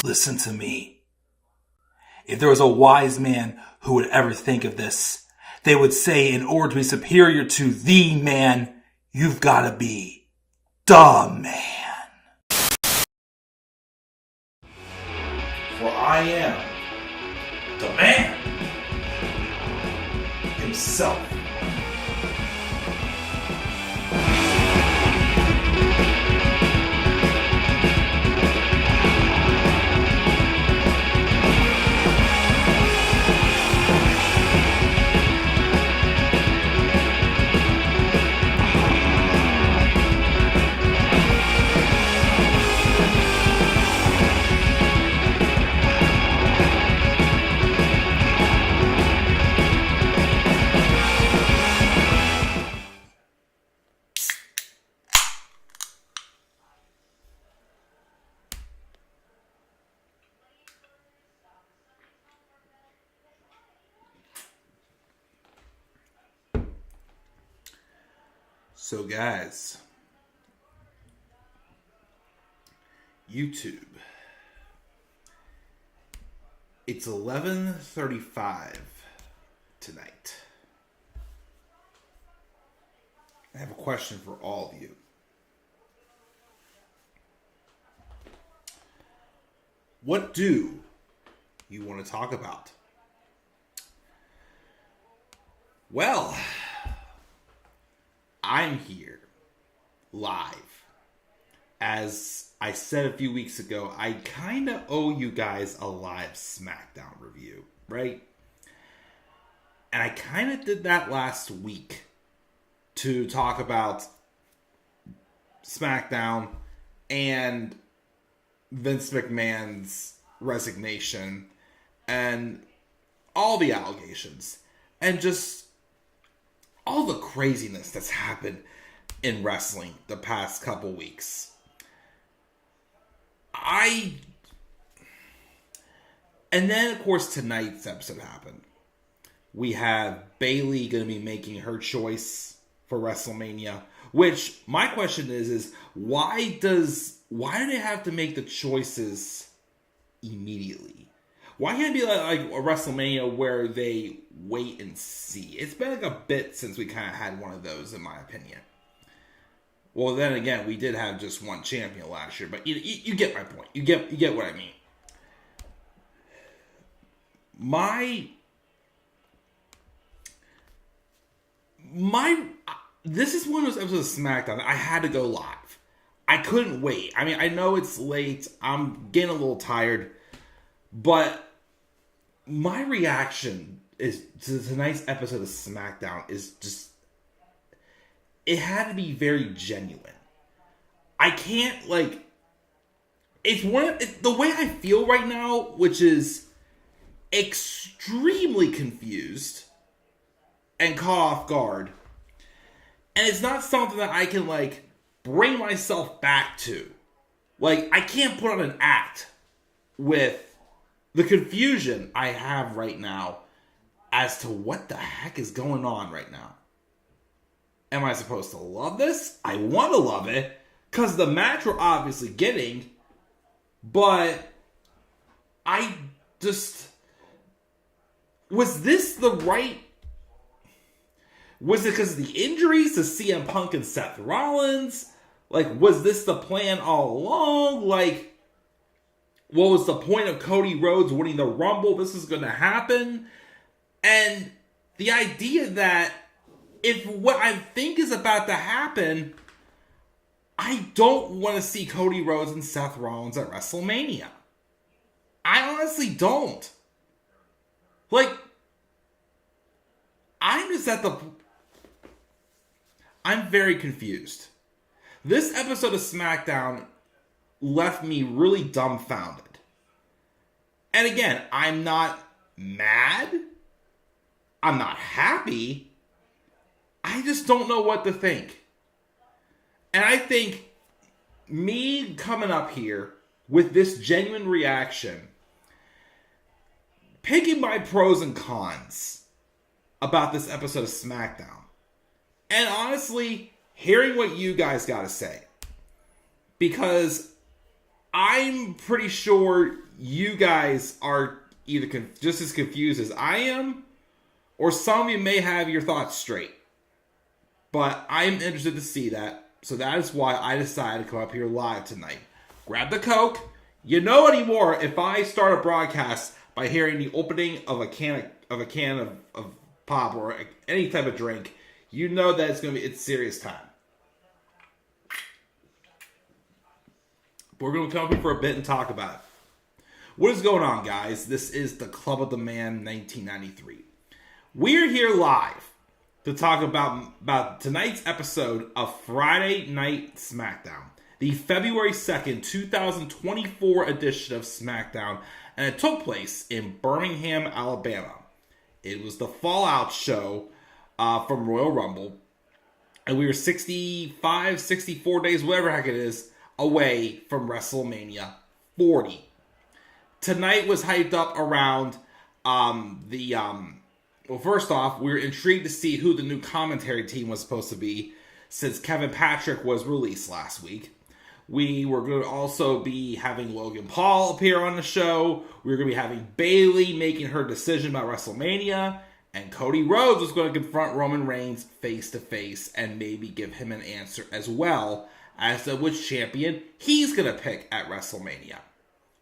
Listen to me. If there was a wise man who would ever think of this, they would say in order to be superior to the man, you've got to be the man. For I am the man himself. So guys, YouTube, it's 11:35 tonight. I have a question for all of you. What do you want to talk about? Well, I'm here live. As I said a few weeks ago, I kind of owe you guys a live SmackDown review, right? And I kind of did that last week to talk about SmackDown and Vince McMahon's resignation and all the allegations and just all the craziness that's happened in wrestling the past couple weeks. And then, of course, tonight's episode happened. We have Bayley going to be making her choice for WrestleMania, which my question is why do they have to make the choices immediately? Why can't it be like a WrestleMania where they wait and see? It's been like a bit since we kind of had one of those, in my opinion. Well, then again, we did have just one champion last year, but you get my point. You get what I mean. This is one of those episodes of SmackDown that I had to go live. I couldn't wait. I mean, I know it's late. I'm getting a little tired, but my reaction is to tonight's episode of SmackDown is just, it had to be very genuine. I can't, it's the way I feel right now, which is extremely confused and caught off guard. And it's not something that I can, bring myself back to. I can't put on an act with the confusion I have right now as to what the heck is going on right now. Am I supposed to love this? I want to love it, because the match we're obviously getting, but I just... Was this the right... Was it because of the injuries to CM Punk and Seth Rollins? Was this the plan all along? What was the point of Cody Rhodes winning the Rumble? This is going to happen. And the idea that if what I think is about to happen, I don't want to see Cody Rhodes and Seth Rollins at WrestleMania. I honestly don't. I'm very confused. This episode of SmackDown left me really dumbfounded. And again, I'm not mad. I'm not happy. I just don't know what to think. And I think me coming up here with this genuine reaction, picking my pros and cons about this episode of SmackDown, and honestly, hearing what you guys got to say. Because I'm pretty sure you guys are either just as confused as I am, or some of you may have your thoughts straight. But I'm interested to see that. So that is why I decided to come up here live tonight. Grab the Coke. You know anymore, if I start a broadcast by hearing the opening of a can of pop or any type of drink, you know that it's serious time. We're going to come up here for a bit and talk about it. What is going on, guys? This is the Club of the Man 1993. We're here live to talk about tonight's episode of Friday Night SmackDown, the February 2nd, 2024 edition of SmackDown, and it took place in Birmingham, Alabama. It was the Fallout show from Royal Rumble, and we were 65, 64 days, whatever the heck it is, away from WrestleMania 40. Tonight was hyped up around well, first off, we were intrigued to see who the new commentary team was supposed to be, since Kevin Patrick was released last week. We were going to also be having Logan Paul appear on the show. We were going to be having Bayley making her decision about WrestleMania. And Cody Rhodes was going to confront Roman Reigns face to face and maybe give him an answer as well as to which champion he's going to pick at WrestleMania.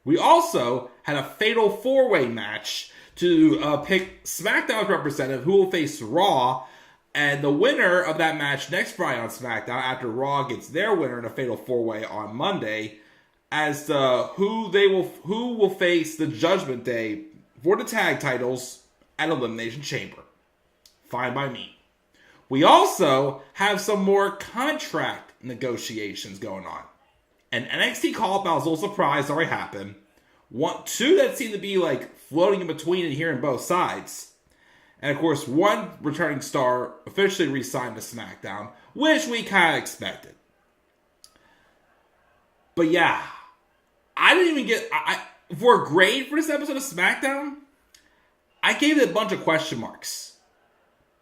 We also had a fatal four-way match to pick SmackDown's representative who will face Raw, and the winner of that match next Friday on SmackDown, after Raw gets their winner in a fatal four-way on Monday, as to who will face the Judgment Day for the tag titles at Elimination Chamber. Fine by me. We also have some more contract negotiations going on. An NXT call-up, I was a little surprised already happened. Two that seem to be floating in between and hearing both sides. And of course, one returning star officially re-signed to SmackDown, which we kind of expected. But yeah, I didn't even get... for a grade for this episode of SmackDown, I gave it a bunch of question marks.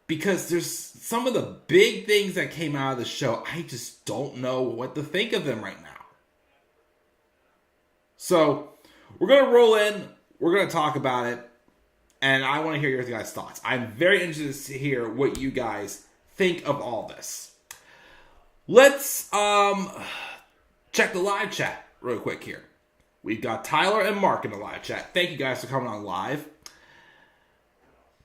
Because there's some of the big things that came out of the show, I just don't know what to think of them right now. So, we're going to roll in, we're going to talk about it, and I want to hear your guys' thoughts. I'm very interested to hear what you guys think of all this. Let's check the live chat real quick here. We've got Tyler and Mark in the live chat. Thank you guys for coming on live.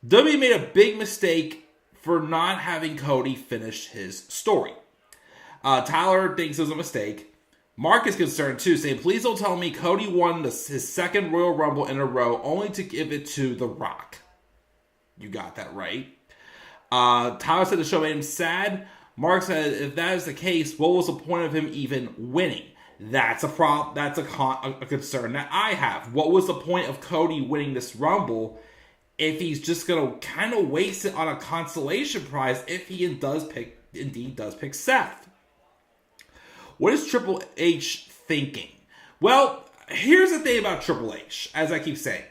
WWE made a big mistake for not having Cody finish his story. Tyler thinks it was a mistake. Mark is concerned too, saying, please don't tell me Cody won his second Royal Rumble in a row only to give it to The Rock. You got that right. Tyler said the show made him sad. Mark said, if that is the case, what was the point of him even winning? That's a problem. That's a concern that I have. What was the point of Cody winning this Rumble if he's just going to kind of waste it on a consolation prize if he indeed does pick Seth? What is Triple H thinking? Well, here's the thing about Triple H, as I keep saying.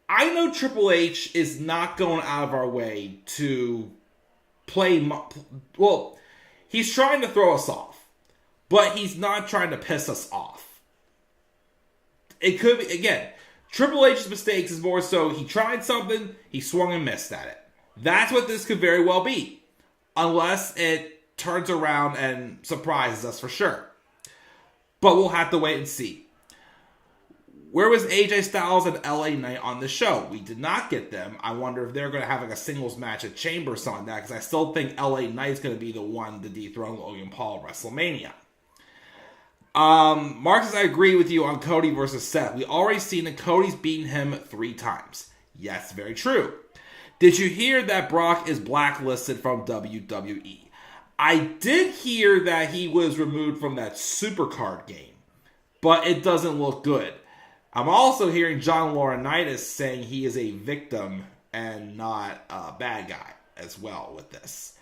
I know Triple H is not going out of our way to play... Well, he's trying to throw us off, but he's not trying to piss us off. It could be, again, Triple H's mistakes is more so he tried something, he swung and missed at it. That's what this could very well be. Unless it turns around and surprises us for sure. But we'll have to wait and see. Where was AJ Styles and LA Knight on the show? We did not get them. I wonder if they're going to have a singles match at Chamber or something like that, because I still think LA Knight's going to be the one to dethrone Logan Paul at WrestleMania. Mark says, I agree with you on Cody versus Seth. We already seen that Cody's beaten him 3 times. Yes, very true. Did you hear that Brock is blacklisted from WWE? I did hear that he was removed from that Supercard game, but it doesn't look good. I'm also hearing John Laurinaitis saying he is a victim and not a bad guy as well with this.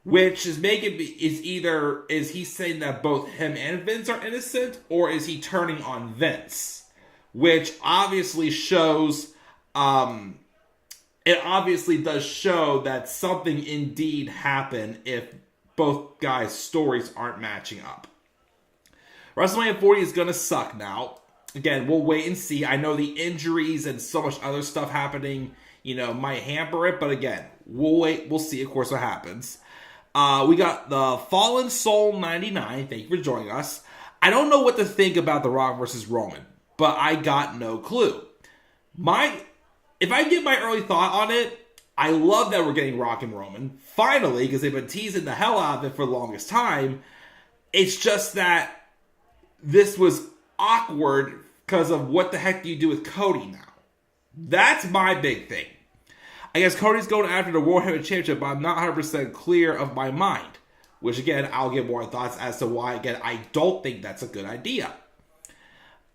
Which is is he saying that both him and Vince are innocent, or is he turning on Vince? Which obviously shows, it obviously does show that something indeed happened if both guys' stories aren't matching up. WrestleMania 40 is going to suck now. again, we'll wait and see. I know the injuries and so much other stuff happening, might hamper it. But again, we'll wait. We'll see, of course, what happens. We got the Fallen Soul 99. Thank you for joining us. I don't know what to think about The Rock versus Roman, but I got no clue. If I give my early thought on it, I love that we're getting Rock and Roman. Finally, because they've been teasing the hell out of it for the longest time. It's just that this was awkward because of what the heck do you do with Cody now? That's my big thing. I guess Cody's going after the World Heavyweight Championship, but I'm not 100% clear of my mind. Which, again, I'll give more thoughts as to why, again, I don't think that's a good idea.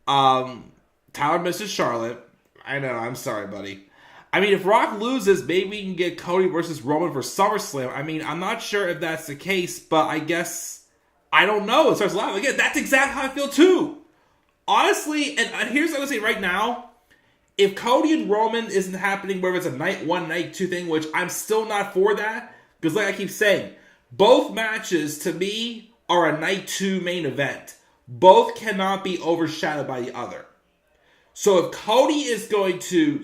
Tyler misses Charlotte. I know, I'm sorry, buddy. I mean, if Rock loses, maybe we can get Cody versus Roman for SummerSlam. I mean, I'm not sure if that's the case, but I guess, I don't know. It starts laughing. Again, that's exactly how I feel, too. Honestly, and here's what I'm going to say right now. If Cody and Roman isn't happening, whether it's a night one, night two thing, which I'm still not for that, because like I keep saying, both matches, to me, are a night two main event. Both cannot be overshadowed by the other. So if Cody is going to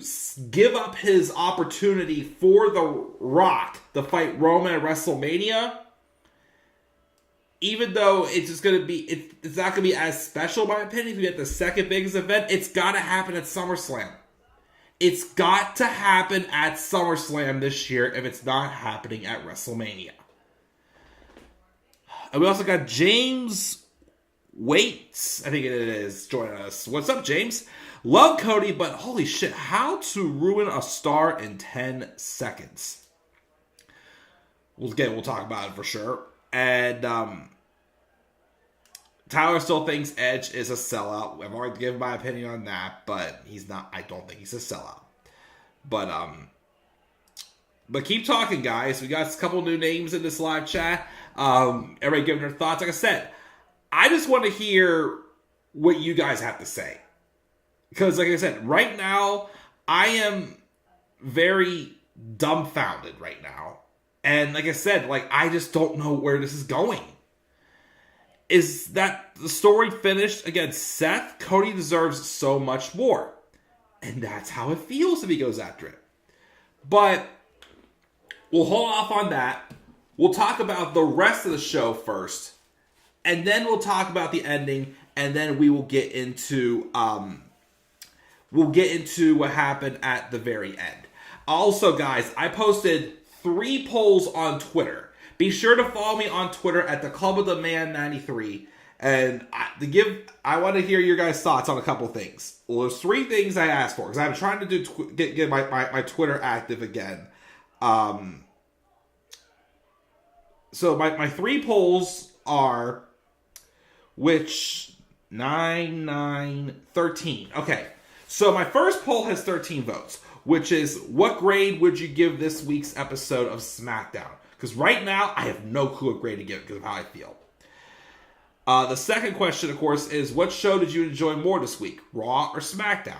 give up his opportunity for The Rock to fight Roman at WrestleMania, even though it's just going to be, it's not going to be as special, in my opinion, if we get the second biggest event, it's got to happen at SummerSlam. It's got to happen at SummerSlam this year if it's not happening at WrestleMania. And we also got James Waits, I think it is, joining us. What's up, James? Love Cody, but holy shit, how to ruin a star in 10 seconds. Well, again, we'll talk about it for sure. And Tyler still thinks Edge is a sellout. I've already given my opinion on that, but he's not. I don't think he's a sellout. But keep talking, guys. We got a couple new names in this live chat. Everybody giving their thoughts. Like I said, I just want to hear what you guys have to say. Because, like I said, right now, I am very dumbfounded right now. And like I said, I just don't know where this is going. Is that the story finished against Seth? Cody deserves so much more. And that's how it feels if he goes after it. But we'll hold off on that. We'll talk about the rest of the show first. And then we'll talk about the ending. And then we will get into what happened at the very end. Also, guys, I posted 3 polls on Twitter. Be sure to follow me on Twitter at the Club of the Man 93. And I want to hear your guys' thoughts on a couple things. Well, there's 3 things I asked for because I'm trying to get my Twitter active again. So my 3 polls are which 9, 9, 13. Okay. So my first poll has 13 votes, which is what grade would you give this week's episode of SmackDown? Because right now, I have no clue what grade to give it because of how I feel. The second question, of course, is what show did you enjoy more this week, Raw or SmackDown?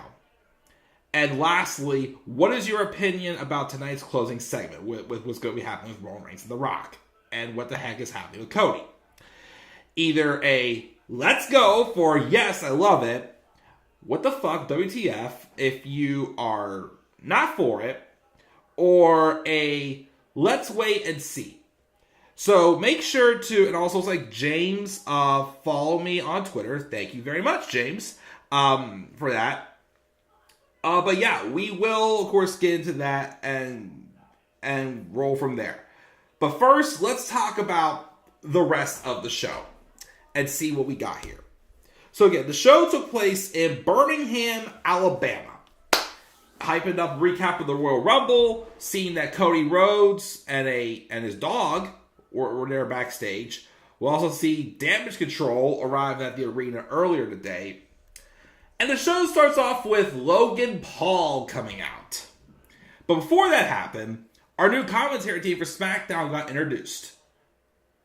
And lastly, what is your opinion about tonight's closing segment with what's going to be happening with Roman Reigns and The Rock? And what the heck is happening with Cody? Either a let's go for yes, I love it, what the fuck, WTF, if you are not for it, or a let's wait and see. So make sure to, and also it's like James, follow me on Twitter. Thank you very much, James, for that. But yeah, we will, of course, get into that and roll from there. But first, let's talk about the rest of the show and see what we got here. So again, the show took place in Birmingham, Alabama. Hyping up recap of the Royal Rumble, seeing that Cody Rhodes and his dog were there backstage. We'll also see Damage Control arrive at the arena earlier today. And the show starts off with Logan Paul coming out. But before that happened, our new commentary team for SmackDown got introduced.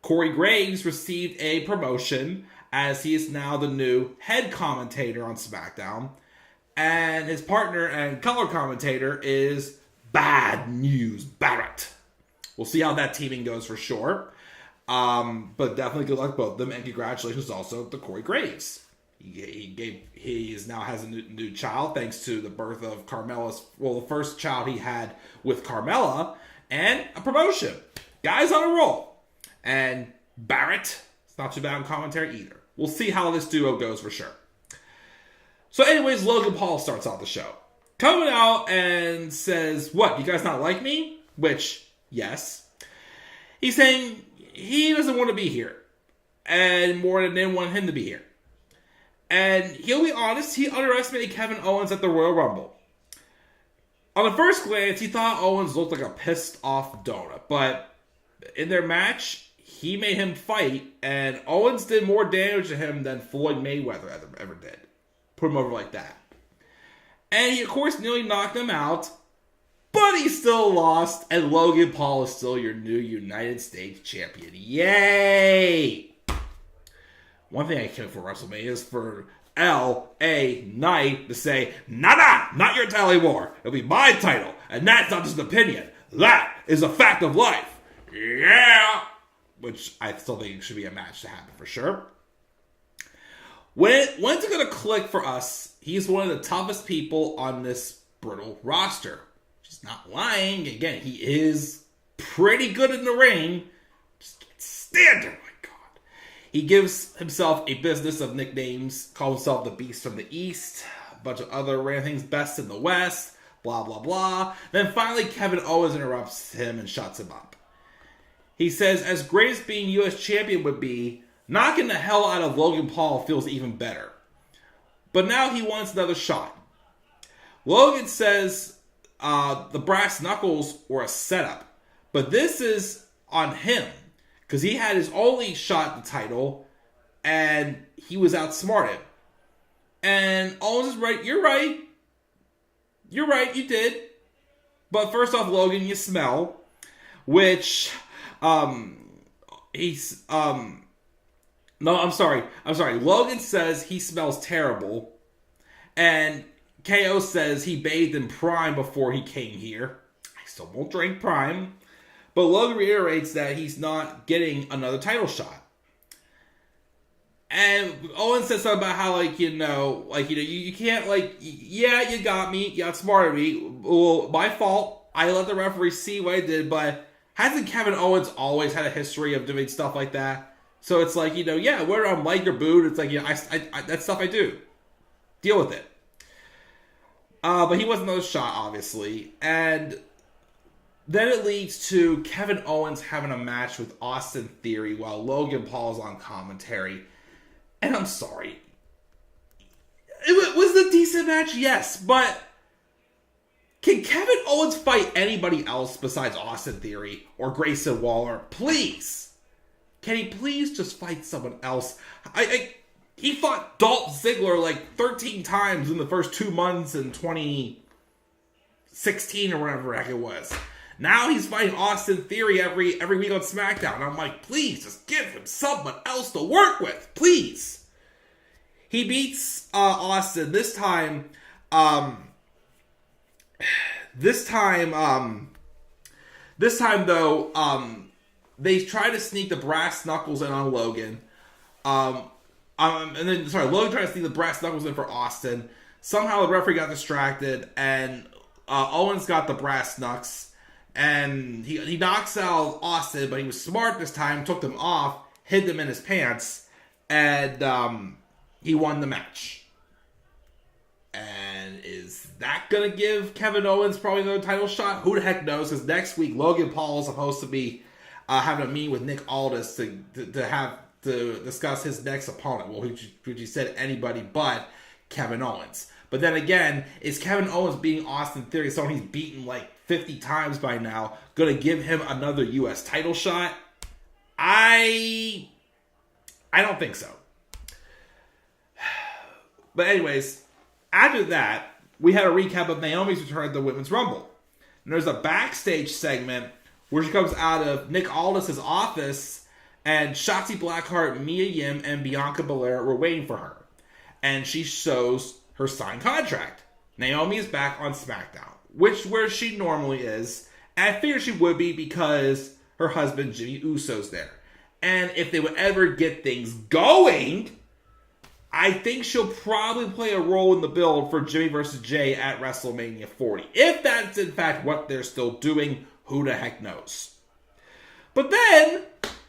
Corey Graves received a promotion as he is now the new head commentator on SmackDown. And his partner and color commentator is Bad News Barrett. We'll see how that teaming goes for sure. But definitely good luck to both of them. And congratulations also to Corey Graves. He now has a new child thanks to the birth of the first child he had with Carmella, and a promotion. Guy's on a roll. And Barrett, it's not too bad on commentary either. We'll see how this duo goes for sure. So anyways, Logan Paul starts out the show. Coming out and says, what, you guys not like me? Which, yes. He's saying he doesn't want to be here. And more than they want him to be here. And he'll be honest, he underestimated Kevin Owens at the Royal Rumble. On the first glance, he thought Owens looked like a pissed off donut. But in their match, he made him fight. And Owens did more damage to him than Floyd Mayweather ever did. Put him over like that. And he, of course, nearly knocked him out. But he still lost. And Logan Paul is still your new United States champion. Yay! One thing I can't for WrestleMania is for L.A. Knight to say, nada, not your title anymore. It'll be my title. And that's not just an opinion. That is a fact of life. Yeah! Which I still think should be a match to happen for sure. When's it going to click for us? He's one of the toughest people on this brutal roster. She's not lying. Again, he is pretty good in the ring. Just can't stand him. He gives himself a business of nicknames, calls himself the Beast from the East, a bunch of other random things, Best in the West, blah, blah, blah. Then finally, Kevin Owens interrupts him and shuts him up. He says, as great as being U.S. champion would be, knocking the hell out of Logan Paul feels even better. But now he wants another shot. Logan says the brass knuckles were a setup, but this is on him. Because he had his only shot at the title, and he was outsmarted. And Owens is right. You're right. You're right, you did. But first off, Logan, you smell. Which, no, I'm sorry. Logan says he smells terrible. And KO says he bathed in Prime before he came here. I still won't drink Prime. But Logan reiterates that he's not getting another title shot. And Owen says something about how, you can't, yeah, you got me, you outsmarted me. Well, my fault. I let the referee see what I did, but hasn't Kevin Owens always had a history of doing stuff like that? So it's yeah, whether I'm liked or booed, it's I that's stuff I do. Deal with it. But he wasn't another shot, obviously. And then it leads to Kevin Owens having a match with Austin Theory while Logan Paul's on commentary. And I'm sorry. It was a decent match, yes, but can Kevin Owens fight anybody else besides Austin Theory or Grayson Waller? Please. Can he please just fight someone else? He fought Dolph Ziggler 13 times in the first 2 months in 2016 or whatever the heck it was. Now he's fighting Austin Theory every week on SmackDown. I'm like, please, just give him someone else to work with. Please. He beats Austin. This time, though, they try to sneak the brass knuckles in on Logan. Logan tried to sneak the brass knuckles in for Austin. Somehow the referee got distracted, and Owens got the brass knucks. And he knocks out Austin, but he was smart this time, took them off, hid them in his pants, and he won the match. And is that going to give Kevin Owens probably another title shot? Who the heck knows? Because next week, Logan Paul is supposed to be having a meeting with Nick Aldis to discuss his next opponent. Well, who said anybody but Kevin Owens. But then again, is Kevin Owens beating Austin Theory, someone he's beaten 50 times by now, going to give him another U.S. title shot? I don't think so. But anyways, after that, we had a recap of Naomi's return at the Women's Rumble. And there's a backstage segment where she comes out of Nick Aldis' office, and Shotzi Blackheart, Mia Yim, and Bianca Belair were waiting for her. And she shows her signed contract. Naomi is back on SmackDown, where she normally is. And I figured she would be because her husband, Jimmy Uso's there. And if they would ever get things going, I think she'll probably play a role in the build for Jimmy versus Jay at WrestleMania 40. If that's in fact what they're still doing, who the heck knows? But then,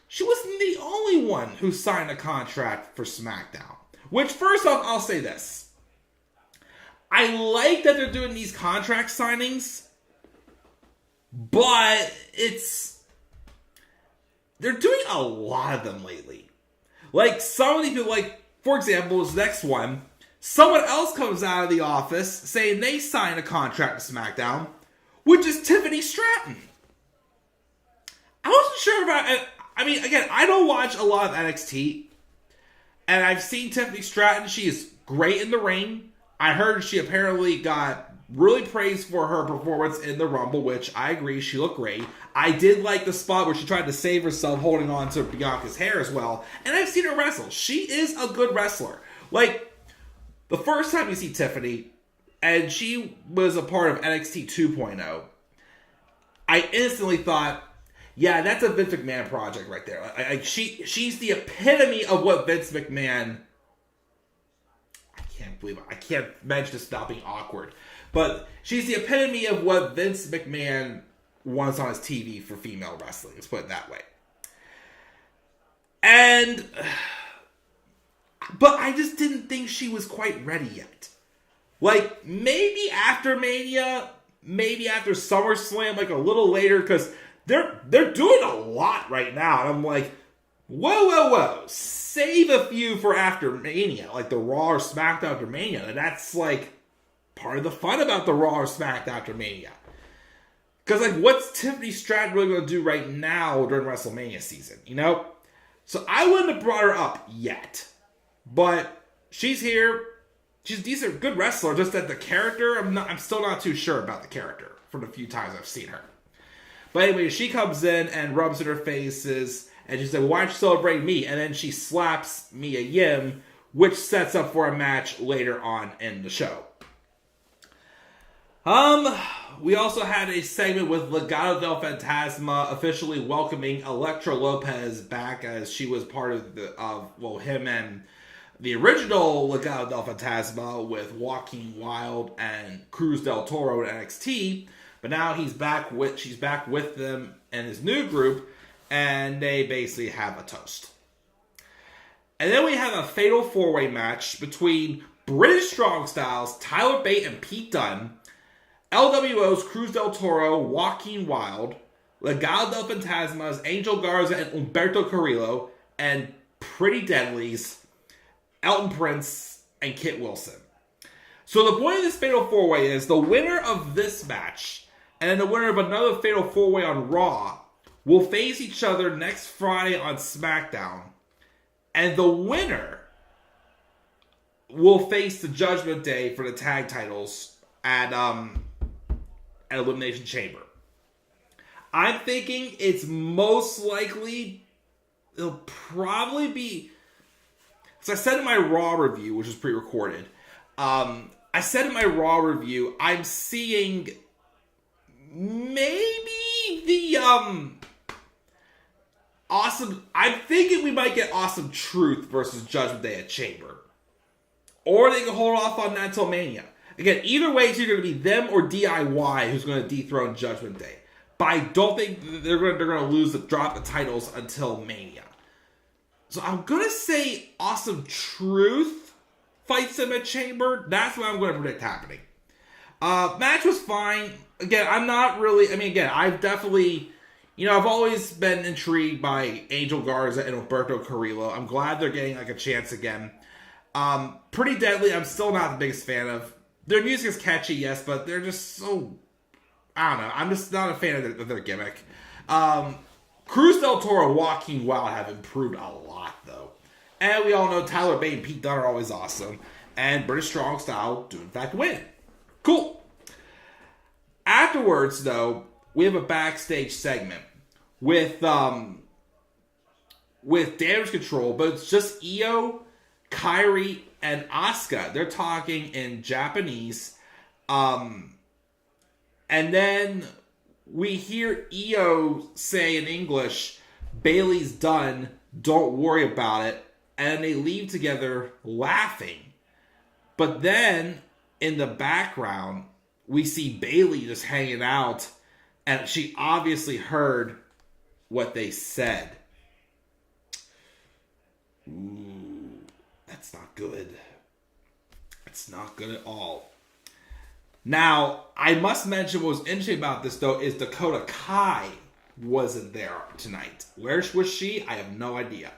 she wasn't the only one who signed a contract for SmackDown. Which, first off, I'll say this. I like that they're doing these contract signings, but they're doing a lot of them lately. Like, some of these people, like, for example, this next one, someone else comes out of the office saying they signed a contract to SmackDown, which is Tiffany Stratton. I wasn't sure about it. I mean, again, I don't watch a lot of NXT, and I've seen Tiffany Stratton. She is great in the ring. I heard she apparently got really praised for her performance in the Rumble, which I agree, she looked great. I did like the spot where she tried to save herself holding on to Bianca's hair as well, and I've seen her wrestle. She is a good wrestler. Like, the first time you see Tiffany, and she was a part of NXT 2.0, I instantly thought, yeah, that's a Vince McMahon project right there. She's the epitome of what Vince McMahon... I can't mention this without being awkward. But she's the epitome of what Vince McMahon wants on his TV for female wrestling. Let's put it that way. But I just didn't think she was quite ready yet. Like, maybe after Mania, maybe after SummerSlam, like a little later, because they're doing a lot right now. And I'm like, whoa. Save a few for after Mania, like the Raw or SmackDown after Mania. And that's like part of the fun about the Raw or SmackDown after Mania. Because like, what's Tiffany Stratton really going to do right now during WrestleMania season, you know? So I wouldn't have brought her up yet. But she's here. She's a decent, good wrestler. Just that the character, I'm still not too sure about the character from the few times I've seen her. But anyway, she comes in and rubs in her faces. And she said, why don't you celebrate me? And then she slaps Mia Yim, which sets up for a match later on in the show. We also had a segment with Legado del Fantasma officially welcoming Elektra Lopez back, as she was part of him and the original Legado del Fantasma with Joaquin Wilde and Cruz del Toro in NXT. But now she's back with them and his new group. And they basically have a toast. And then we have a fatal four-way match between British Strong Styles, Tyler Bate and Pete Dunne, LWO's Cruz del Toro, Joaquin Wilde, Legado del Fantasma's Angel Garza and Humberto Carrillo, and Pretty Deadly's Elton Prince and Kit Wilson. So the point of this fatal four-way is the winner of this match and then the winner of another fatal four-way on Raw will face each other next Friday on SmackDown. And the winner will face the Judgment Day for the tag titles at Elimination Chamber. I'm thinking it's most likely, it'll probably be, so I said in my Raw review, which was pre-recorded, I said in my Raw review, I'm seeing maybe the, I'm thinking we might get Awesome Truth versus Judgment Day at Chamber. Or they can hold off on that until Mania. Again, either way, it's either going to be them or DIY who's going to dethrone Judgment Day. But I don't think they're going to drop the titles until Mania. So I'm going to say Awesome Truth fights them at Chamber. That's what I'm going to predict happening. Match was fine. Again, I've definitely... I've always been intrigued by Angel Garza and Humberto Carrillo. I'm glad they're getting a chance again. Pretty Deadly, I'm still not the biggest fan of. Their music is catchy, yes, but they're just so... I don't know. I'm just not a fan of their gimmick. Cruz del Toro and Joaquin Wilde have improved a lot, though. And we all know Tyler Bate and Pete Dunne are always awesome. And British Strong Style do, in fact, win. Cool. Afterwards, though, we have a backstage segment with Damage Control, but it's just Io, Kairi, and Asuka. They're talking in Japanese. And then we hear Io say in English, Bayley's done, don't worry about it. and they leave together laughing. But then, in the background, we see Bayley just hanging out, and she obviously heard what they said. Ooh, that's not good. It's not good at all. Now, I must mention what was interesting about this, though, is Dakota Kai wasn't there tonight. Where was she? I have no idea.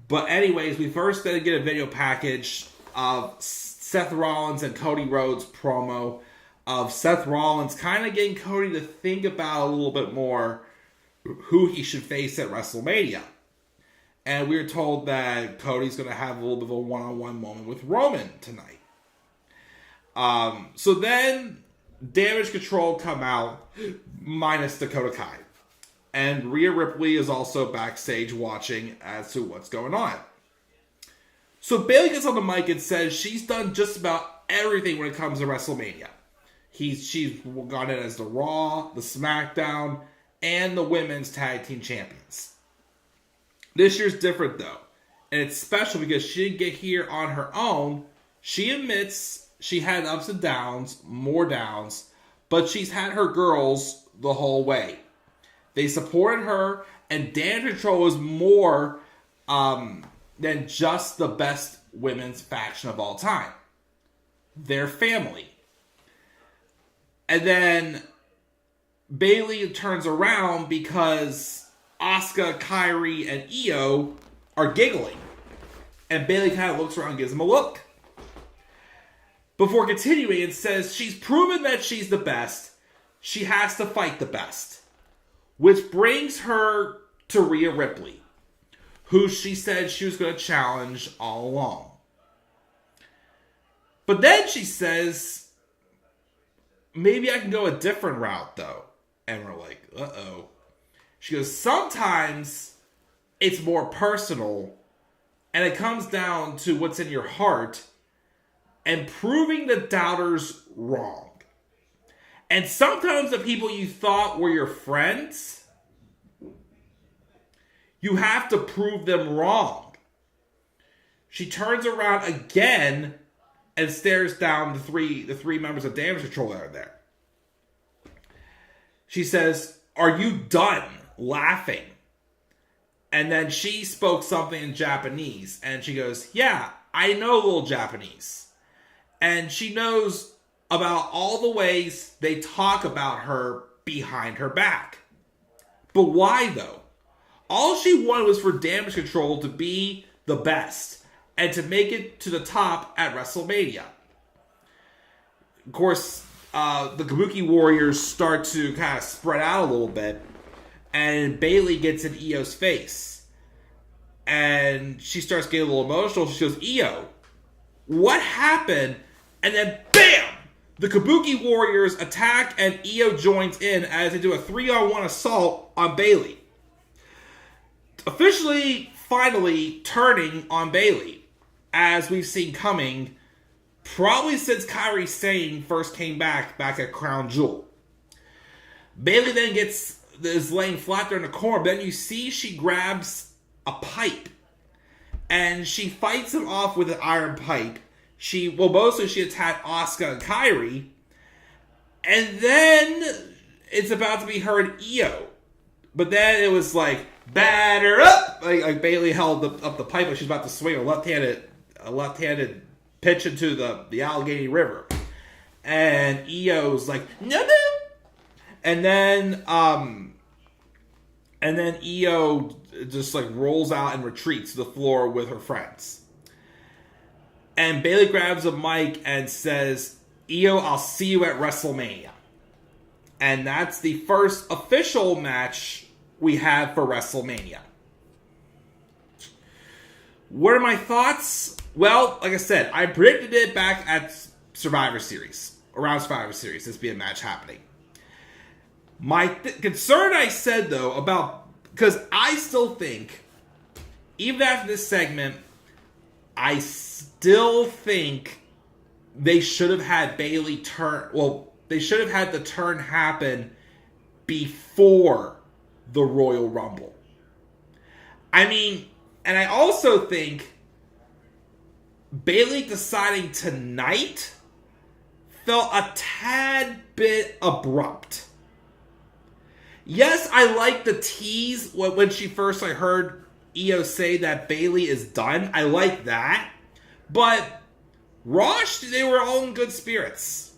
But anyways, we first did get a video package of Seth Rollins and Cody Rhodes promo of Seth Rollins kind of getting Cody to think about a little bit more who he should face at WrestleMania. And we were told that Cody's going to have a little bit of a one-on-one moment with Roman tonight. So then Damage Control come out, minus Dakota Kai. And Rhea Ripley is also backstage watching as to what's going on. So Bayley gets on the mic and says she's done just about everything when it comes to WrestleMania. She's gone in as the Raw, the SmackDown, and the Women's Tag Team Champions. This year's different though. And it's special because she didn't get here on her own. She admits she had ups and downs, more downs, but she's had her girls the whole way. They supported her, and Damage Control was more than just the best women's faction of all time. They're family. And then Bayley turns around because Asuka, Kairi, and Io are giggling. And Bayley kind of looks around and gives them a look. Before continuing, it says she's proven that she's the best. She has to fight the best. Which brings her to Rhea Ripley, who she said she was going to challenge all along. But then she says, maybe I can go a different route, though. And we're like, uh-oh. She goes, sometimes it's more personal, and it comes down to what's in your heart and proving the doubters wrong. And sometimes the people you thought were your friends, you have to prove them wrong. She turns around again and stares down the three members of Damage Control that are there. She says, "Are you done laughing?" And then she spoke something in Japanese. And she goes, "Yeah, I know a little Japanese." And she knows about all the ways they talk about her behind her back. But why, though? All she wanted was for Damage Control to be the best and to make it to the top at WrestleMania. Of course, the Kabuki Warriors start to kind of spread out a little bit, and Bayley gets in Io's face. And she starts getting a little emotional. She goes, "Io, what happened?" And then, bam! The Kabuki Warriors attack, and Io joins in as they do a 3-on-1 assault on Bayley. Officially, finally, turning on Bayley, as we've seen coming, probably since Kairi Sane first came back at Crown Jewel. Bayley then is laying flat there in the corner, but then you see she grabs a pipe, and she fights him off with an iron pipe. Mostly she attacked Asuka and Kairi. And then it's about to be her and Io. But then it was like, batter up! Like Bayley held up the pipe like she's about to swing a left-handed pitch into the Allegheny River. And Io's like, no! And then Io just like rolls out and retreats to the floor with her friends. And Bayley grabs a mic and says, "Io, I'll see you at WrestleMania." And that's the first official match we have for WrestleMania. What are my thoughts? Well, like I said, I predicted it back at Survivor Series. Around Survivor Series, this be a match happening. My concern I said, though, because I still think, even after this segment, I still think they should have had Bayley turn. Well, they should have had the turn happen before the Royal Rumble. I mean, And I also think Bayley deciding tonight felt a tad bit abrupt. Yes, I like the tease when she first I heard Io say that Bayley is done. I like that. But Rosh, they were all in good spirits.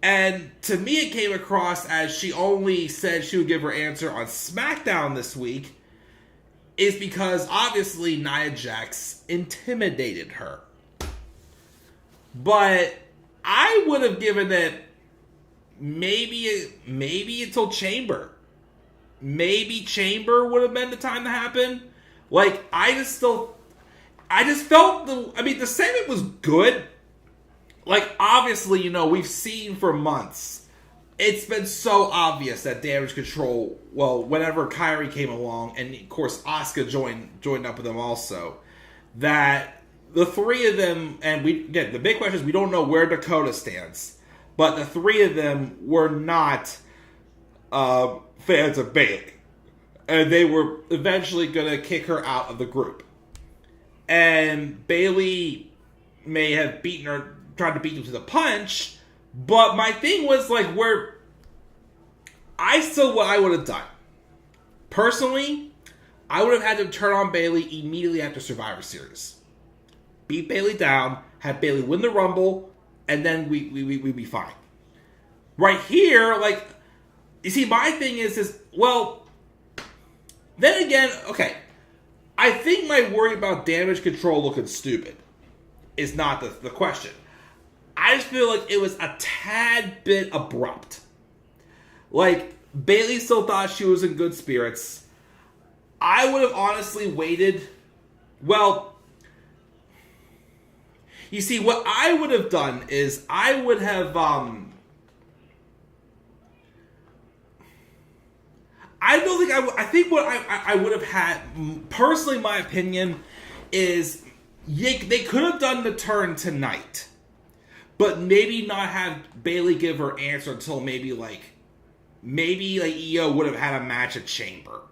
And to me it came across as she only said she would give her answer on SmackDown this week is because obviously Nia Jax intimidated her. But I would have given it maybe until Chamber. Maybe Chamber would have been the time to happen. Like, I just felt the segment was good. Like, obviously, you know, we've seen for months. It's been so obvious that Damage Control, well, whenever Kyrie came along, and of course Asuka joined up with them also, that the three of them, and the big question is we don't know where Dakota stands, but the three of them were not fans of Bayley. And they were eventually going to kick her out of the group. And Bayley may have tried to beat them to the punch, but my thing was like what I would have done. Personally, I would have had to turn on Bayley immediately after Survivor Series. Beat Bayley down, have Bayley win the Rumble, and then we'd be fine. Right here, like, you see, my thing is, well, then again, okay, I think my worry about Damage Control looking stupid is not the question. I just feel like it was a tad bit abrupt. Like, Bayley still thought she was in good spirits. I would have honestly waited. Well, you see, what I would have done is I would have, I think what I would have had, personally, my opinion is they could have done the turn tonight, but maybe not have Bayley give her answer until maybe Io would have had a match at Chamber.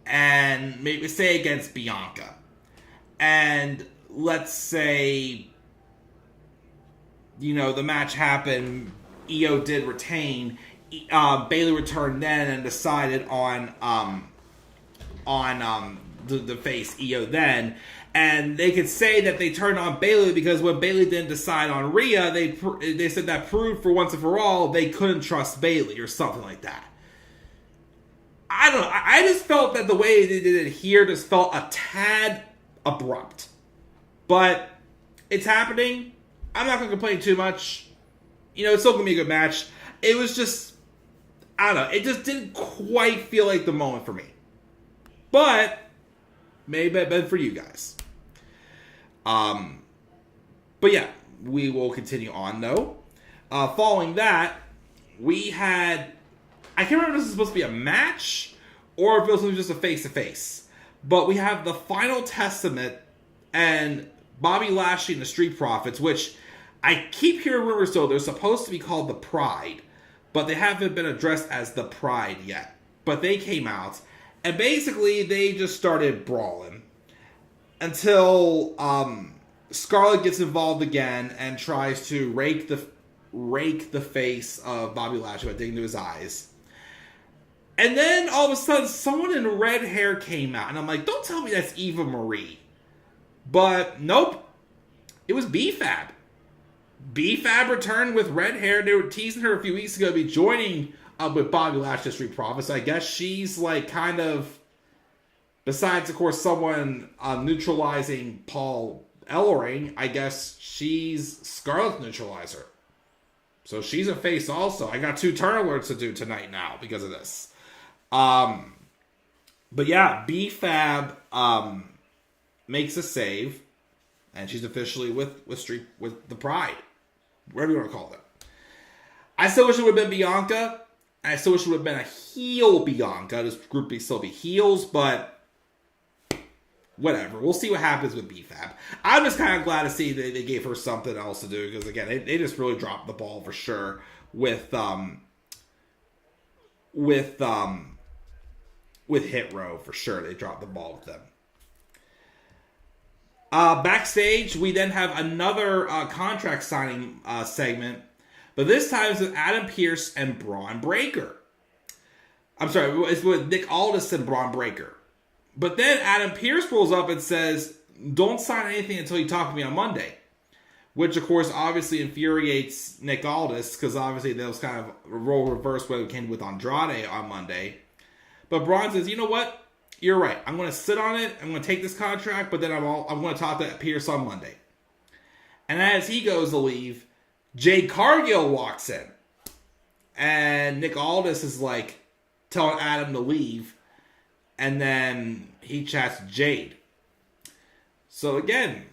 And maybe say against Bianca. And let's say, you know, the match happened, Io did retain, Bayley returned then and decided on the face Io then, and they could say that they turned on Bayley because when Bayley didn't decide on Rhea, they said that proved for once and for all they couldn't trust Bayley or something like that. I don't know. I just felt that the way they did it here just felt a tad abrupt, but it's happening. I'm not going to complain too much. You know, it's still going to be a good match. It was just, I don't know. It just didn't quite feel like the moment for me. But maybe it been for you guys. But yeah, we will continue on though. Following that, we had, I can't remember if this is supposed to be a match or if it was just a face-to-face. But we have the Final Testament and Bobby Lashley and the Street Profits, which I keep hearing rumors though they're supposed to be called the Pride, but they haven't been addressed as the Pride yet. But they came out, and basically they just started brawling until Scarlett gets involved again and tries to rake the face of Bobby Lashley by digging into his eyes. And then all of a sudden, someone in red hair came out, and I'm like, don't tell me that's Eva Marie. But nope, it was B-Fab. B-Fab returned with red hair. They were teasing her a few weeks ago to be joining with Bobby Lashley, Street Profits. I guess she's like kind of, besides of course someone neutralizing Paul Ellering, I guess she's Scarlett's neutralizer. So she's a face also. I got 2 turn alerts to do tonight now because of this. But yeah, B-Fab makes a save, and she's officially with the Pride, whatever you want to call it. I still wish it would have been Bianca. I still wish it would have been a heel Bianca. This group would still be heels, but whatever. We'll see what happens with B-Fab. I'm just kind of glad to see that they gave her something else to do, because again, they just really dropped the ball for sure with with Hit Row for sure. They dropped the ball with them. Backstage, we then have another contract signing segment, but this time it's with Adam Pearce and Bron Breakker. I'm sorry, it's with Nick Aldis and Bron Breakker. But then Adam Pearce rolls up and says, "Don't sign anything until you talk to me on Monday." Which, of course, obviously infuriates Nick Aldis, because obviously that was kind of a role reverse what it came with Andrade on Monday. But Bron says, "You know what? You're right. I'm going to sit on it. I'm going to take this contract, but then I'm going to talk to Pearce on Monday." And as he goes to leave, Jade Cargill walks in. And Nick Aldis is like telling Adam to leave. And then he chats Jade. So again,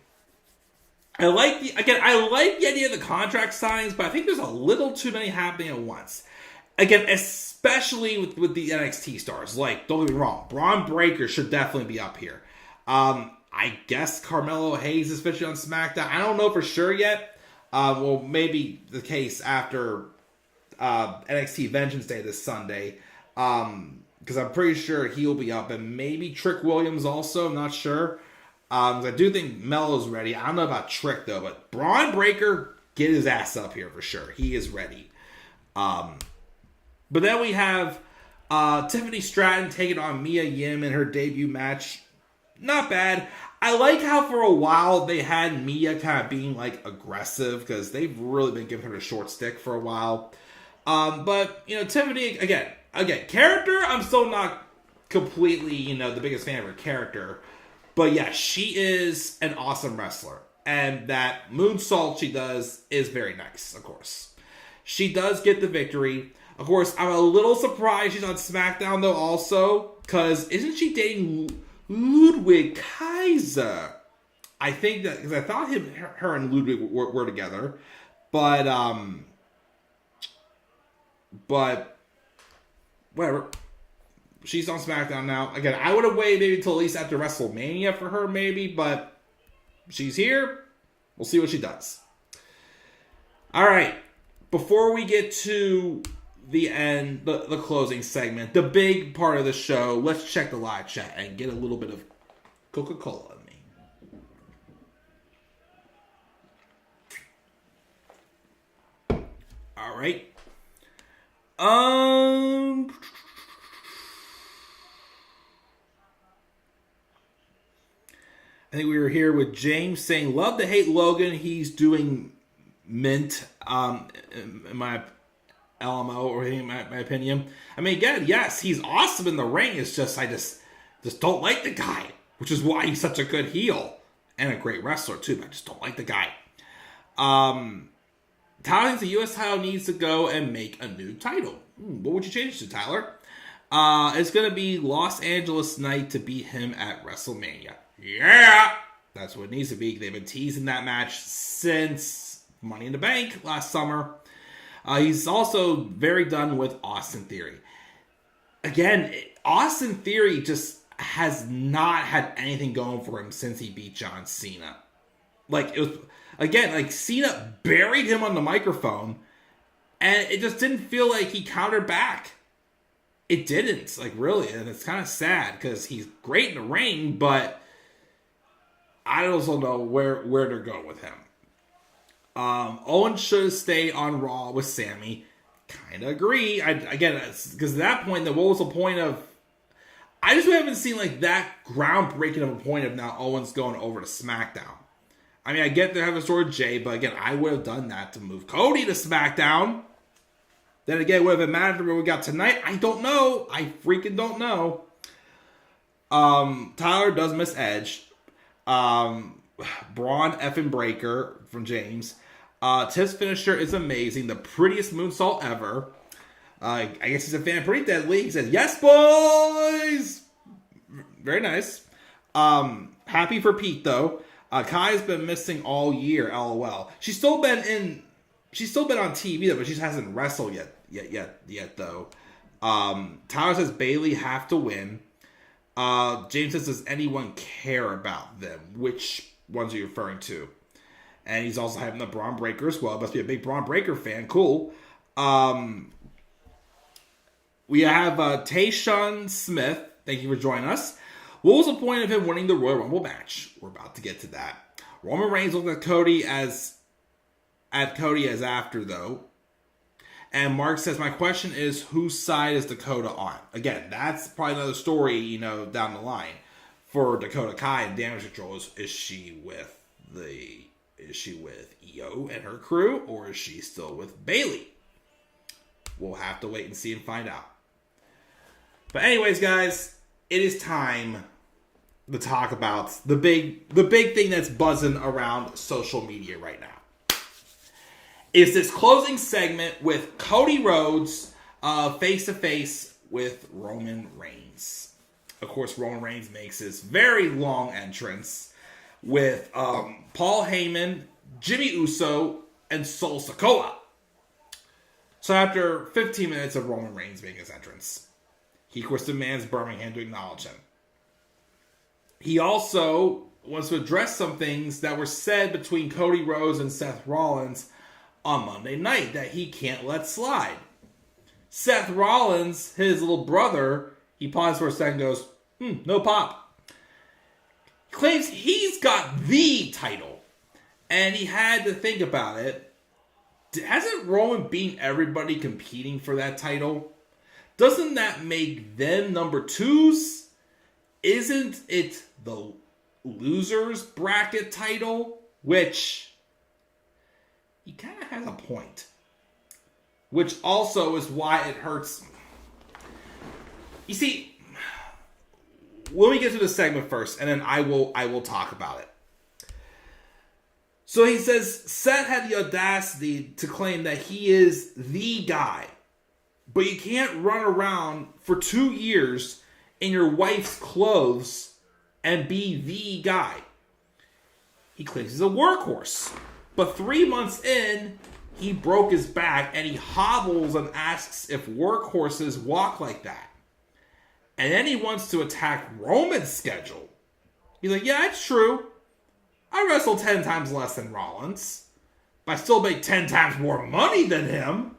I like the idea of the contract signings, but I think there's a little too many happening at once. Again, especially with the NXT stars. Like, don't get me wrong, Bron Breakker should definitely be up here. I guess Carmelo Hayes is officially on SmackDown. I don't know for sure yet. Well, maybe the case after NXT Vengeance Day this Sunday. Because I'm pretty sure he'll be up. And maybe Trick Williams also. I'm not sure. I do think Melo's ready. I don't know about Trick, though. But Bron Breakker, get his ass up here for sure. He is ready. But then we have Tiffany Stratton taking on Mia Yim in her debut match. Not bad. I like how for a while they had Mia kind of being like aggressive, because they've really been giving her a short stick for a while. But, you know, Tiffany, again, character, I'm still not completely, you know, the biggest fan of her character. But yeah, she is an awesome wrestler. And that moonsault she does is very nice, of course. She does get the victory. Of course, I'm a little surprised she's on SmackDown, though, also. Because isn't she dating Ludwig Kaiser? I think that, because I thought her and Ludwig were together. But whatever. She's on SmackDown now. Again, I would have waited maybe until at least after WrestleMania for her, maybe. But she's here. We'll see what she does. All right. Before we get to the end, the closing segment, the big part of the show, let's check the live chat and get a little bit of Coca-Cola in me. All right. I think we were here with James saying, "Love to hate Logan. He's doing mint." In my LMO, or in my opinion. I mean, again, yes, he's awesome in the ring. It's just I just don't like the guy, which is why he's such a good heel and a great wrestler too. But I just don't like the guy. Tyler thinks the U.S. title needs to go and make a new title. What would you change to, Tyler? It's gonna be Los Angeles night to beat him at WrestleMania. Yeah, that's what it needs to be. They've been teasing that match since Money in the Bank last summer. He's also very done with Austin Theory. Again, Austin Theory just has not had anything going for him since he beat John Cena. Like, it was, again, like Cena buried him on the microphone, and it just didn't feel like he countered back. It didn't, like, really, and it's kind of sad because he's great in the ring, but I also know where to go with him. Owens should have stayed on Raw with Sammy. Kind of agree. Again, because at that point, then what was the point of... I just haven't seen like that groundbreaking of a point of now Owens going over to SmackDown. I mean, I get they're having a story with Jade, but again, I would have done that to move Cody to SmackDown. Then again, would have it mattered what we got tonight? I don't know. I freaking don't know. Tyler does miss Edge. Braun effing Breaker from James. Tiff's finisher is amazing. The prettiest moonsault ever. I guess he's a fan of Pretty Deadly. He says, "Yes, boys!" Very nice. Happy for Pete, though. Kai's been missing all year, LOL. She's still been on TV, though, but she hasn't wrestled yet, though. Tyler says Bayley have to win. James says, "Does anyone care about them?" Which ones are you referring to? And he's also having the Bron Breakker as well. Must be a big Bron Breakker fan. Cool. We have Tayshaun Smith. Thank you for joining us. What was the point of him winning the Royal Rumble match? We're about to get to that. Roman Reigns looked at Cody as after, though. And Mark says, my question is, whose side is Dakota on? Again, that's probably another story, down the line. For Dakota Kai and Damage Control, is she with Io and her crew, or is she still with Bayley? We'll have to wait and see and find out. But anyways, guys, it is time to talk about the big thing that's buzzing around social media right now. Is this closing segment with Cody Rhodes face-to-face with Roman Reigns. Of course, Roman Reigns makes his very long entrance with Paul Heyman, Jimmy Uso, and Sol Sikoa. So after 15 minutes of Roman Reigns making his entrance, he, of course, demands Birmingham to acknowledge him. He also wants to address some things that were said between Cody Rhodes and Seth Rollins on Monday night that he can't let slide. Seth Rollins, his little brother, he pauses for a second and goes, no pop. He claims he's got the title. And he had to think about it. Hasn't Roman beaten everybody competing for that title? Doesn't that make them number twos? Isn't it the losers bracket title? Which he kind of has a point. Which also is why it hurts. You see, let me get to the segment first, and then I will talk about it. So he says Seth had the audacity to claim that he is the guy. But you can't run around for 2 years in your wife's clothes and be the guy. He claims he's a workhorse. But 3 months in, he broke his back and he hobbles and asks if workhorses walk like that. And then he wants to attack Roman's schedule. He's like, yeah, it's true. I wrestle 10 times less than Rollins, but I still make 10 times more money than him.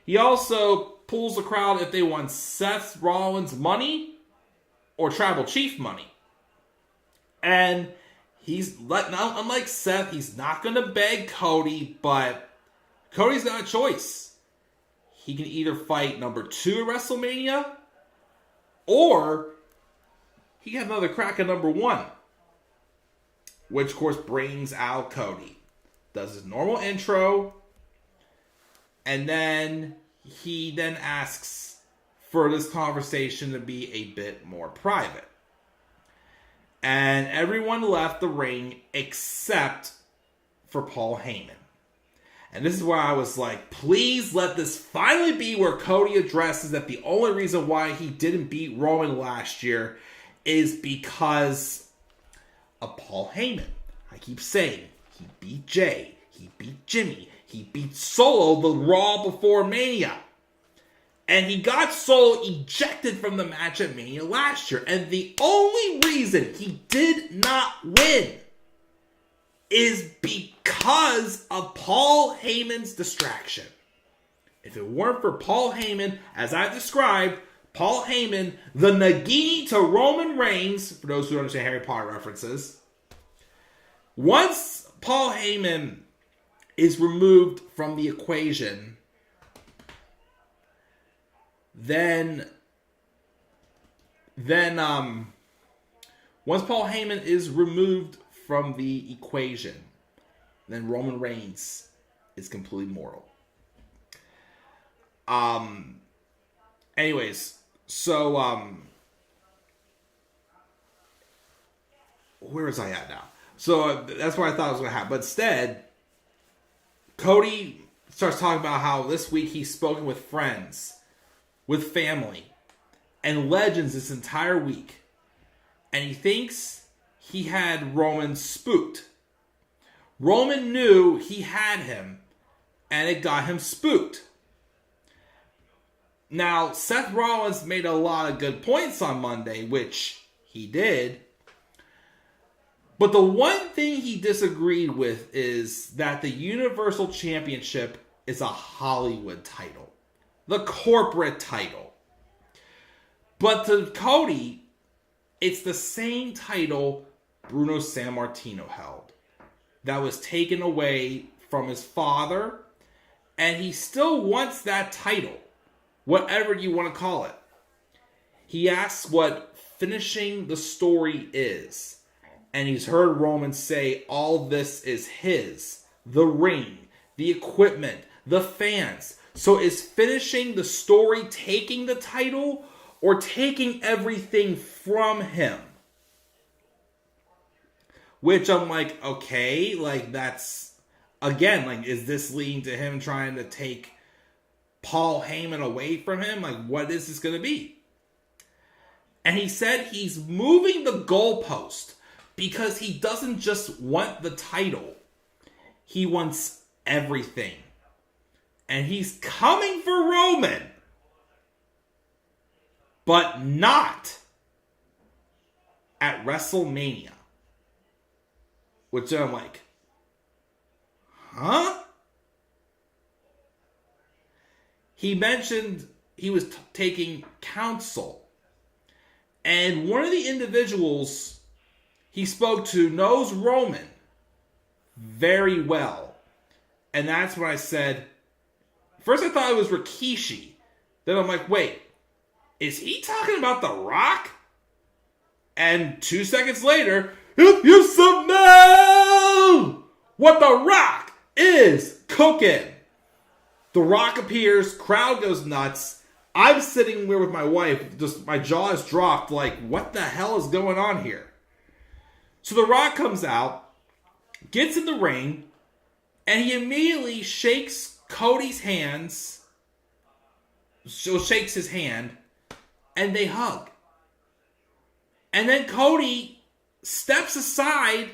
He also pulls the crowd if they want Seth Rollins money or Tribal Chief money. And unlike Seth, he's not going to beg Cody, but Cody's got a choice. He can either fight number 2 at WrestleMania, or he can have another crack at number 1. Which, of course, brings out Cody. Does his normal intro, and then he then asks for this conversation to be a bit more private. And everyone left the ring except for Paul Heyman. And this is where I was like, please let this finally be where Cody addresses that the only reason why he didn't beat Roman last year is because of Paul Heyman. I keep saying, he beat Jade, he beat Jimmy, he beat Solo the Raw before Mania. And he got Solo ejected from the match at Mania last year. And the only reason he did not win is because of Paul Heyman's distraction. If it weren't for Paul Heyman, as I described, Paul Heyman, the Nagini to Roman Reigns, for those who don't understand Harry Potter references, once Paul Heyman is removed from the equation, then once Paul Heyman is removed from the equation, then Roman Reigns is completely mortal. Anyways, so where was I at now? So that's what I thought was going to happen. But instead, Cody starts talking about how this week he's spoken with friends, with family, and legends this entire week. And he thinks he had Roman spooked. Roman knew he had him, and it got him spooked. Now, Seth Rollins made a lot of good points on Monday, which he did. But the one thing he disagreed with is that the Universal Championship is a Hollywood title. The corporate title. But to Cody, it's the same title Bruno Sammartino held that was taken away from his father, and he still wants that title, whatever you want to call it. He asks what finishing the story is, and he's heard Roman say all this is his. The ring, the equipment, the fans. So is finishing the story taking the title or taking everything from him? Which I'm like, okay, like that's, again, like, is this leading to him trying to take Paul Heyman away from him? Like, what is this going to be? And he said he's moving the goalpost because he doesn't just want the title. He wants everything. And he's coming for Roman. But not at WrestleMania. Which I'm like, huh? He mentioned he was taking counsel. And one of the individuals he spoke to knows Roman very well. And that's when I said, first I thought it was Rikishi. Then I'm like, wait, is he talking about The Rock? And 2 seconds later, you smell what The Rock is cooking. The Rock appears, crowd goes nuts. I'm sitting there with my wife, just my jaw is dropped, like, what the hell is going on here? So The Rock comes out, gets in the ring, and he immediately shakes Cody's hands, so shakes his hand, and they hug. And then Cody steps aside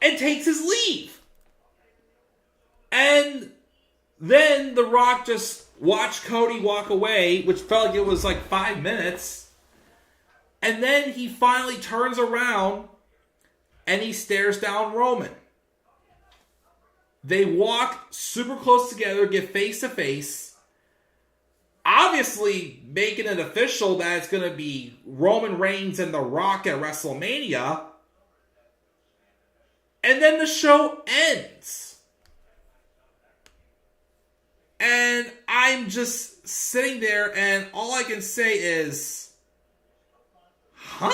and takes his leave. And then The Rock just watched Cody walk away, which felt like it was like 5 minutes. And then he finally turns around and he stares down Roman. They walk super close together, get face to face. Obviously making it official that it's going to be Roman Reigns and The Rock at WrestleMania. And then the show ends. And I'm just sitting there and all I can say is, huh?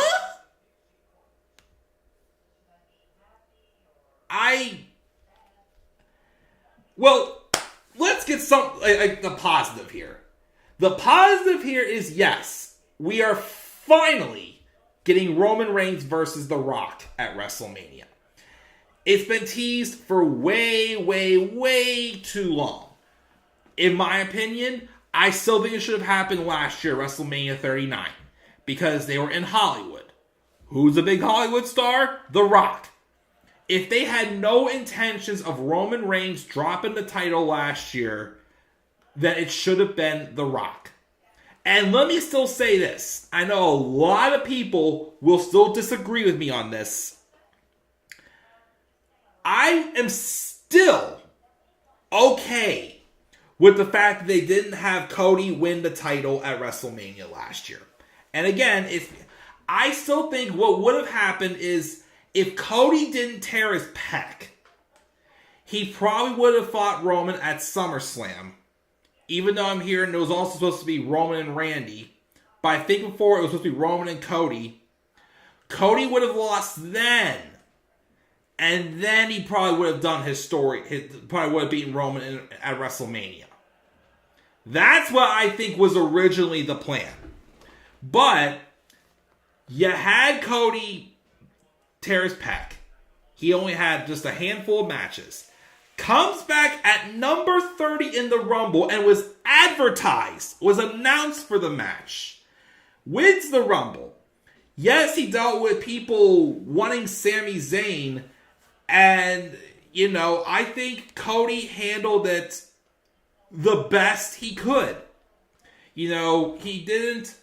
Well, let's get some, like the positive here. The positive here is, yes, we are finally getting Roman Reigns versus The Rock at WrestleMania. It's been teased for way, way, way too long. In my opinion, I still think it should have happened last year, WrestleMania 39, because they were in Hollywood. Who's a big Hollywood star? The Rock. If they had no intentions of Roman Reigns dropping the title last year, then it should have been The Rock. And let me still say this. I know a lot of people will still disagree with me on this. I am still okay with the fact that they didn't have Cody win the title at WrestleMania last year. And again, I still think what would have happened is if Cody didn't tear his pec, he probably would have fought Roman at SummerSlam. Even though I'm hearing it was also supposed to be Roman and Randy. But I think before it was supposed to be Roman and Cody. Cody would have lost then. And then he probably would have done his story. He probably would have beaten Roman at WrestleMania. That's what I think was originally the plan. But you had Cody tear his pec. He only had just a handful of matches. Comes back at number 30 in the Rumble and was advertised, was announced for the match. Wins the Rumble. Yes, he dealt with people wanting Sami Zayn. And, you know, I think Cody handled it the best he could. You know, he didn't...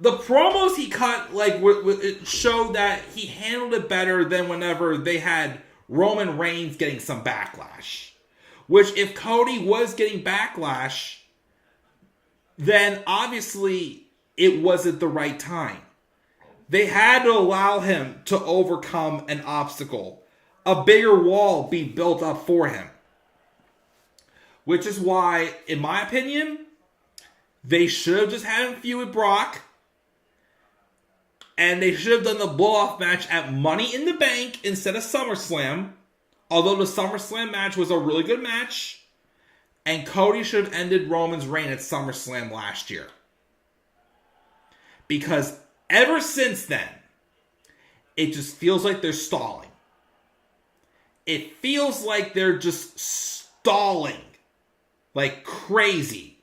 The promos he cut, like, it showed that he handled it better than whenever they had Roman Reigns getting some backlash. Which, if Cody was getting backlash, then obviously it wasn't the right time. They had to allow him to overcome an obstacle. A bigger wall be built up for him. Which is why, in my opinion, they should have just had him feud with Brock. And they should have done the blow-off match at Money in the Bank instead of SummerSlam. Although the SummerSlam match was a really good match. And Cody should have ended Roman's reign at SummerSlam last year. Because ever since then, it just feels like they're stalling. It feels like they're just stalling. Like crazy.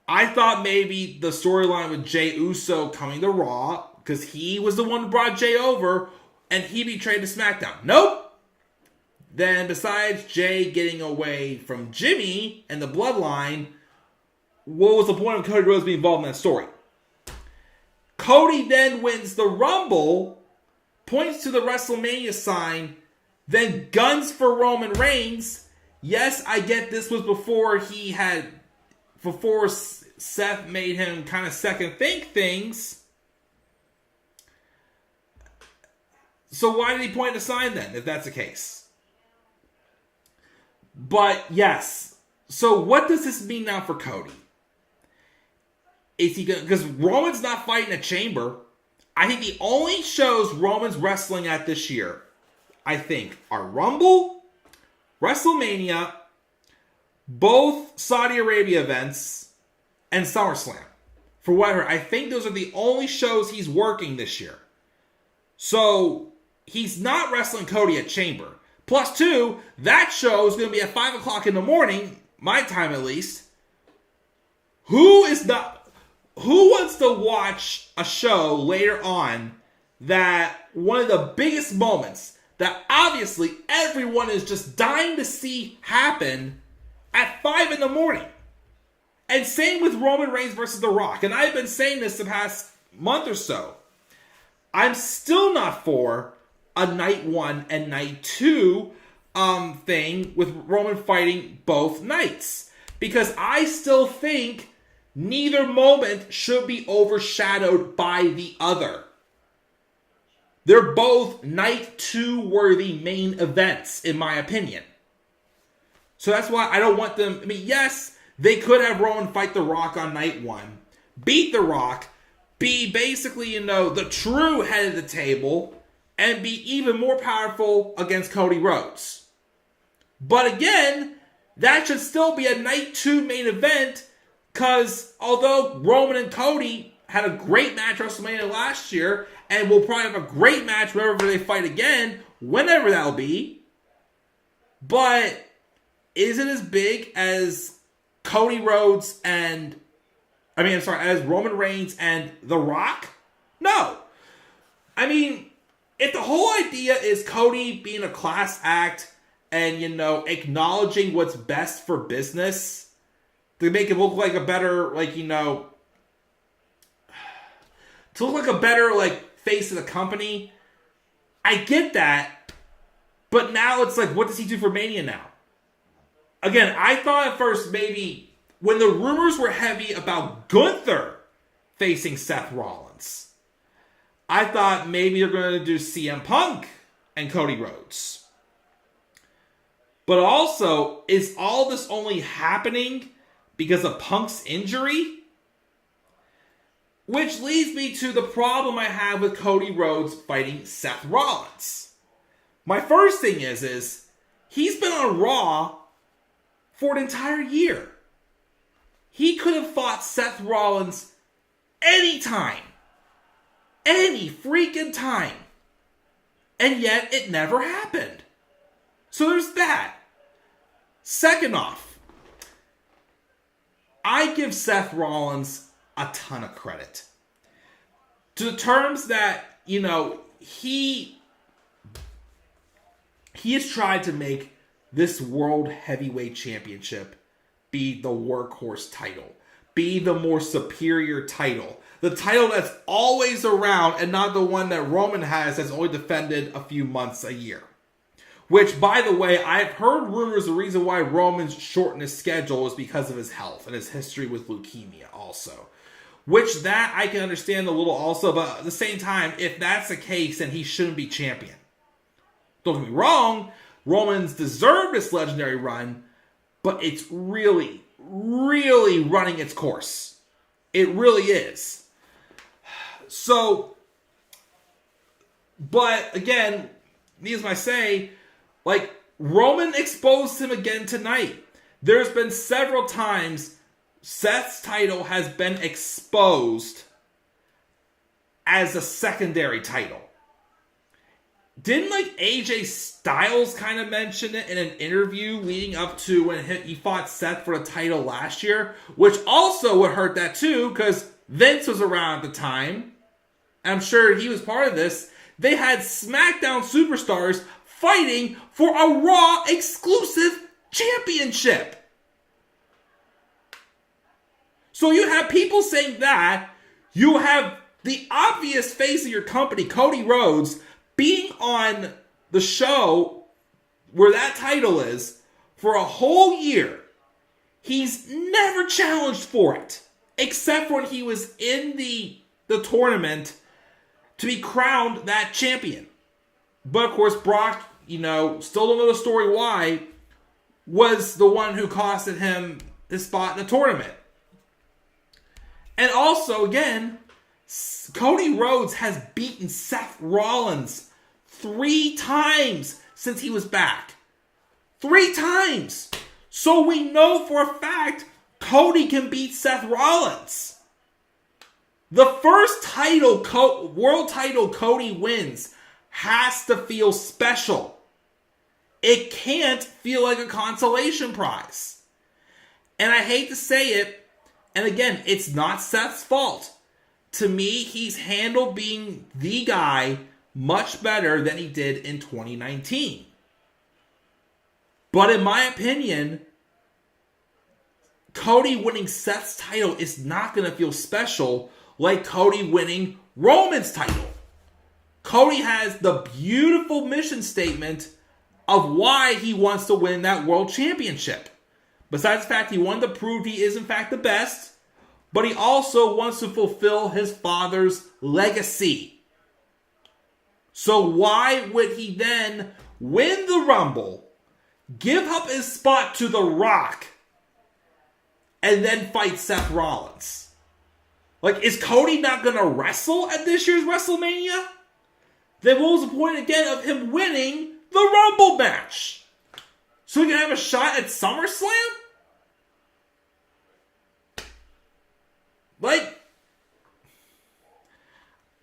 I thought maybe the storyline with Jey Uso coming to Raw, because he was the one who brought Jey over, and he betrayed to SmackDown. Nope. Then besides Jey getting away from Jimmy and the Bloodline, what was the point of Cody Rhodes being involved in that story? Cody then wins the Rumble, points to the WrestleMania sign, then guns for Roman Reigns. Yes, I get this was before Seth made him kind of second think things. So why did he point the sign then, if that's the case? But yes. So what does this mean now for Cody? Is he gonna, because Roman's not fighting a chamber. I think the only shows Roman's wrestling at this year, I think, are Rumble, WrestleMania, both Saudi Arabia events, and SummerSlam. For whatever, I think those are the only shows he's working this year. So he's not wrestling Cody at Chamber. Plus two, that show is going to be at 5 o'clock in the morning, my time at least. Who wants to watch a show later on that one of the biggest moments that obviously everyone is just dying to see happen at 5 in the morning? And same with Roman Reigns versus The Rock. And I've been saying this the past month or so. I'm still not for a night 1 and night 2 thing with Roman fighting both nights. Because I still think neither moment should be overshadowed by the other. They're both night 2 worthy main events, in my opinion. So that's why I don't want them. I mean, yes, they could have Roman fight The Rock on night 1, beat The Rock, be basically, the true head of the table, and be even more powerful against Cody Rhodes. But again, that should still be a night 2 main event, because although Roman and Cody had a great match at WrestleMania last year, and will probably have a great match whenever they fight again, whenever that'll be, but is it as big as Cody Rhodes as Roman Reigns and The Rock? No. I mean, if the whole idea is Cody being a class act and, acknowledging what's best for business to make it look like a better, to look like a better, face of the company, I get that. But now it's what does he do for Mania now? Again, I thought at first maybe when the rumors were heavy about Gunther facing Seth Rollins, I thought maybe they're going to do CM Punk and Cody Rhodes. But also, is all this only happening because of Punk's injury? Which leads me to the problem I have with Cody Rhodes fighting Seth Rollins. My first thing is he's been on Raw for an entire year. He could have fought Seth Rollins anytime. Any freaking time. And yet it never happened. So there's that. Second off, I give Seth Rollins a ton of credit. To the terms that, he has tried to make this World Heavyweight Championship be the workhorse title. Be the more superior title. The title that's always around and not the one that Roman has that's only defended a few months a year. Which, by the way, I've heard rumors the reason why Roman's shortened his schedule is because of his health and his history with leukemia also. Which that I can understand a little also, but at the same time, if that's the case, then he shouldn't be champion. Don't get me wrong, Roman's deserved this legendary run, but it's really, really running its course. It really is. So, but again, needless to say, like, Roman exposed him again tonight. There's been several times Seth's title has been exposed as a secondary title. Didn't like AJ Styles kind of mention it in an interview leading up to when he fought Seth for the title last year? Which also would hurt that too, because Vince was around at the time. I'm sure he was part of this. They had SmackDown superstars fighting for a Raw exclusive championship. So you have people saying that. You have the obvious face of your company, Cody Rhodes, being on the show where that title is for a whole year. He's never challenged for it, except when he was in the tournament to be crowned that champion. But of course, Brock, still don't know the story why, was the one who costed him his spot in the tournament. And also, again, Cody Rhodes has beaten Seth Rollins 3 times since he was back. 3 times. So we know for a fact Cody can beat Seth Rollins. The first world title Cody wins has to feel special. It can't feel like a consolation prize. And I hate to say it, and again, it's not Seth's fault. To me, he's handled being the guy much better than he did in 2019. But in my opinion, Cody winning Seth's title is not going to feel special like Cody winning Roman's title. Cody has the beautiful mission statement of why he wants to win that world championship. Besides the fact he wanted to prove he is in fact the best, but he also wants to fulfill his father's legacy. So why would he then win the Rumble, give up his spot to The Rock, and then fight Seth Rollins? Like, is Cody not going to wrestle at this year's WrestleMania? Then what was the point again of him winning the Rumble match? So he can have a shot at SummerSlam? Like,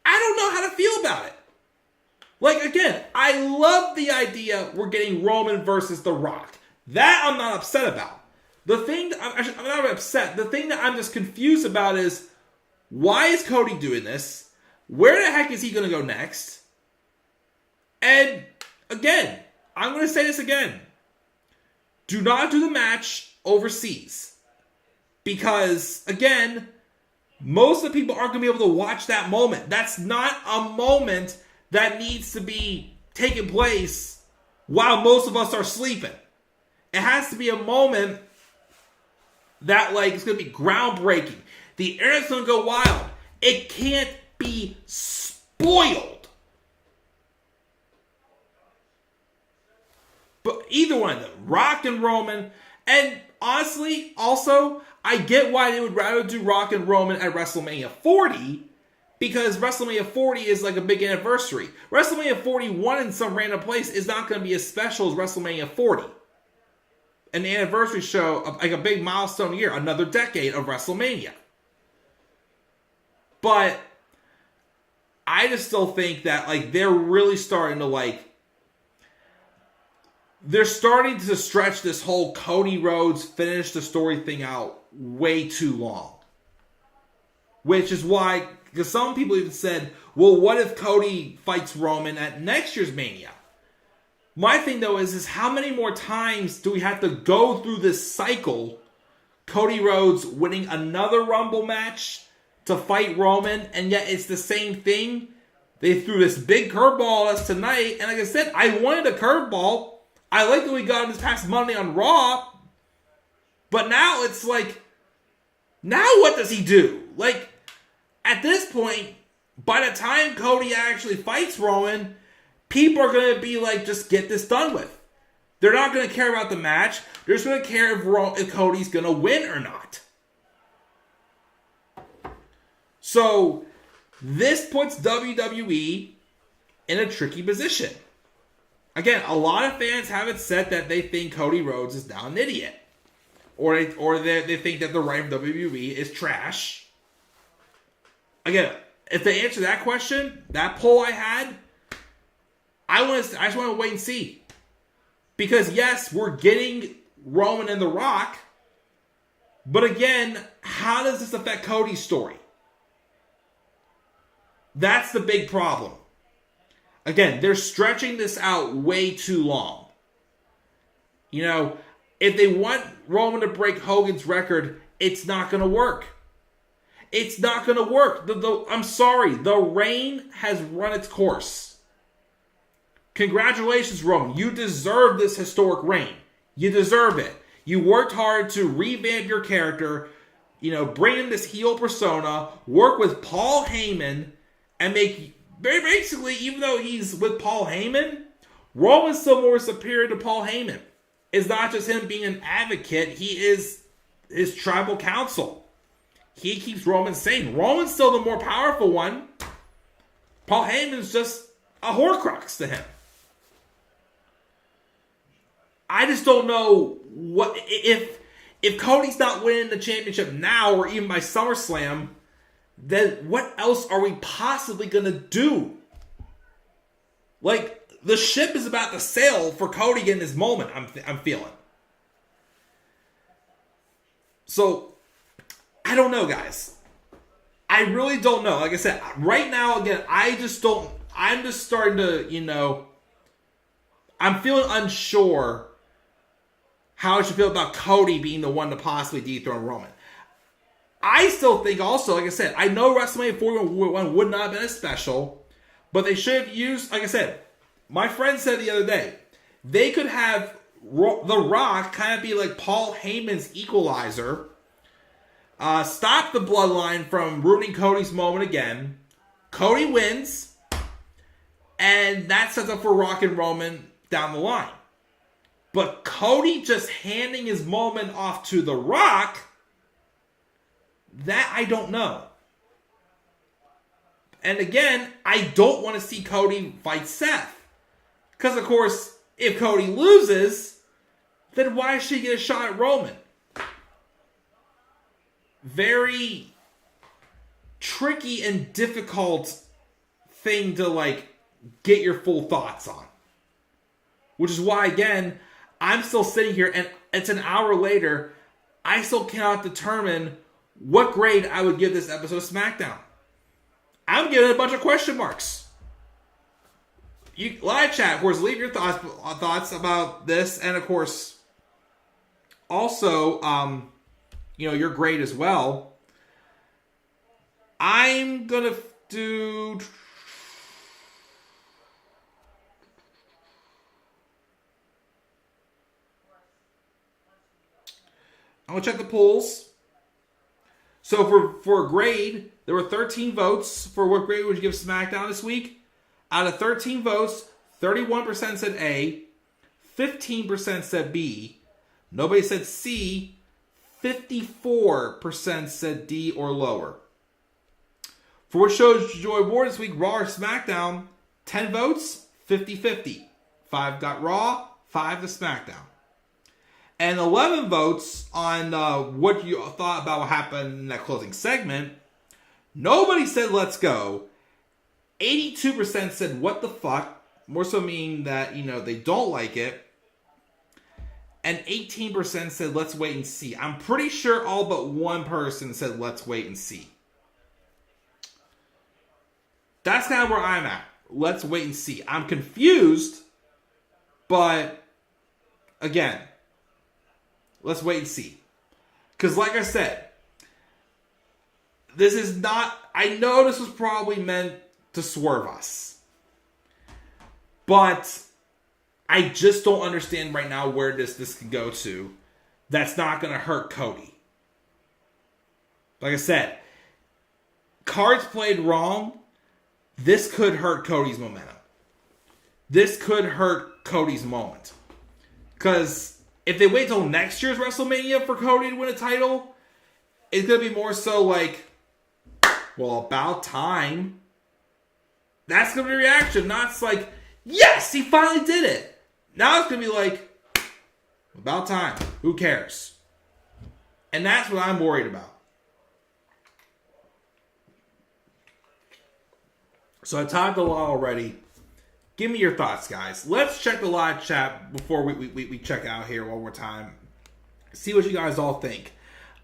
I don't know how to feel about it. Like, again, I love the idea we're getting Roman versus The Rock. That I'm not upset about. The thing that I'm not upset. The thing that I'm just confused about is, why is Cody doing this? Where the heck is he going to go next? And again, I'm going to say this again. Do not do the match overseas. Because, again, most of the people aren't going to be able to watch that moment. That's not a moment that needs to be taking place while most of us are sleeping. It has to be a moment that, like, it's going to be groundbreaking. The internet's going to go wild. It can't be spoiled. But either one of them, Rock and Roman, and honestly, also, I get why they would rather do Rock and Roman at WrestleMania 40, because WrestleMania 40 is like a big anniversary. WrestleMania 41 in some random place is not going to be as special as WrestleMania 40. An anniversary show, like a big milestone year, another decade of WrestleMania. But I just still think that, like, they're really starting to, like, they're starting to stretch this whole Cody Rhodes finish the story thing out way too long. Which is why, because some people even said, well, what if Cody fights Roman at next year's Mania? My thing, though, is how many more times do we have to go through this cycle? Cody Rhodes winning another Rumble match to fight Roman, and yet it's the same thing. They threw this big curveball at us tonight, and like I said, I wanted a curveball. I like that we got him this past Monday on Raw, but now it's like, now what does he do? Like, At this point, by the time Cody actually fights Roman, people are going to be like, just get this done with. They're not going to care about the match. They're just going to care if Cody's going to win or not. So, this puts WWE in a tricky position. Again, a lot of fans have it said that they think Cody Rhodes is now an idiot. Or they think that the writing of WWE is trash. Again, if they answer that question, that poll I had, I just want to wait and see. Because yes, we're getting Roman and The Rock. But again, how does this affect Cody's story? That's the big problem. Again, they're stretching this out way too long. You know, if they want Roman to break Hogan's record, it's not going to work. It's not going to work. I'm sorry. The reign has run its course. Congratulations, Roman. You deserve this historic reign. You deserve it. You worked hard to revamp your character, you know, bring in this heel persona, work with Paul Heyman, and make, very basically, even though he's with Paul Heyman, Roman's still more superior to Paul Heyman. It's not just him being an advocate. He is his tribal council. He keeps Roman sane. Roman's still the more powerful one. Paul Heyman's just a horcrux to him. I just don't know what if Cody's not winning the championship now or even by SummerSlam, then what else are we possibly going to do? Like, the ship is about to sail for Cody in this moment, I'm feeling. So, I don't know, guys. I really don't know. Like I said, right now, again, I'm just starting to, you know, I'm feeling unsure how I should feel about Cody being the one to possibly dethrone Roman. I still think also, like I said, I know WrestleMania 41 would not have been as special, but they should have used, like I said, my friend said the other day, they could have The Rock kind of be like Paul Heyman's equalizer, stop the bloodline from ruining Cody's moment again. Cody wins, and that sets up for Rock and Roman down the line. But Cody just handing his moment off to The Rock, that I don't know. And again, I don't want to see Cody fight Seth. Because, of course, if Cody loses, then why should he get a shot at Roman? Very tricky and difficult thing to, like, get your full thoughts on. Which is why, again, I'm still sitting here, and it's an hour later, I still cannot determine what grade I would give this episode of SmackDown. I'm giving it a bunch of question marks. You live chat, of course, leave your thoughts about this, and of course, also, you know, your grade as well. I'm gonna do. I'm gonna check the polls. So for a grade, there were 13 votes for what grade would you give SmackDown this week. Out of 13 votes, 31% said A, 15% said B, nobody said C, 54% said D or lower. For what shows you enjoy more this week, Raw or SmackDown, 10 votes, 50-50. 5 got Raw, 5 to SmackDown. And 11 votes on what you thought about what happened in that closing segment. Nobody said let's go. 82% said what the fuck. More so meaning that, you know, they don't like it. And 18% said let's wait and see. I'm pretty sure all but one person said let's wait and see. That's kind of where I'm at. Let's wait and see. I'm confused. But, again, let's wait and see. Because like I said, this is not... I know this was probably meant to swerve us. But I just don't understand right now where this can go to. That's not going to hurt Cody. Like I said, cards played wrong, this could hurt Cody's momentum. This could hurt Cody's moment. Because if they wait till next year's WrestleMania for Cody to win a title, it's going to be more so like, well, about time. That's going to be the reaction. Not it's like, yes, he finally did it. Now it's going to be like, about time. Who cares? And that's what I'm worried about. So I talked a lot already. Give me your thoughts, guys. Let's check the live chat before we check out here one more time. See what you guys all think.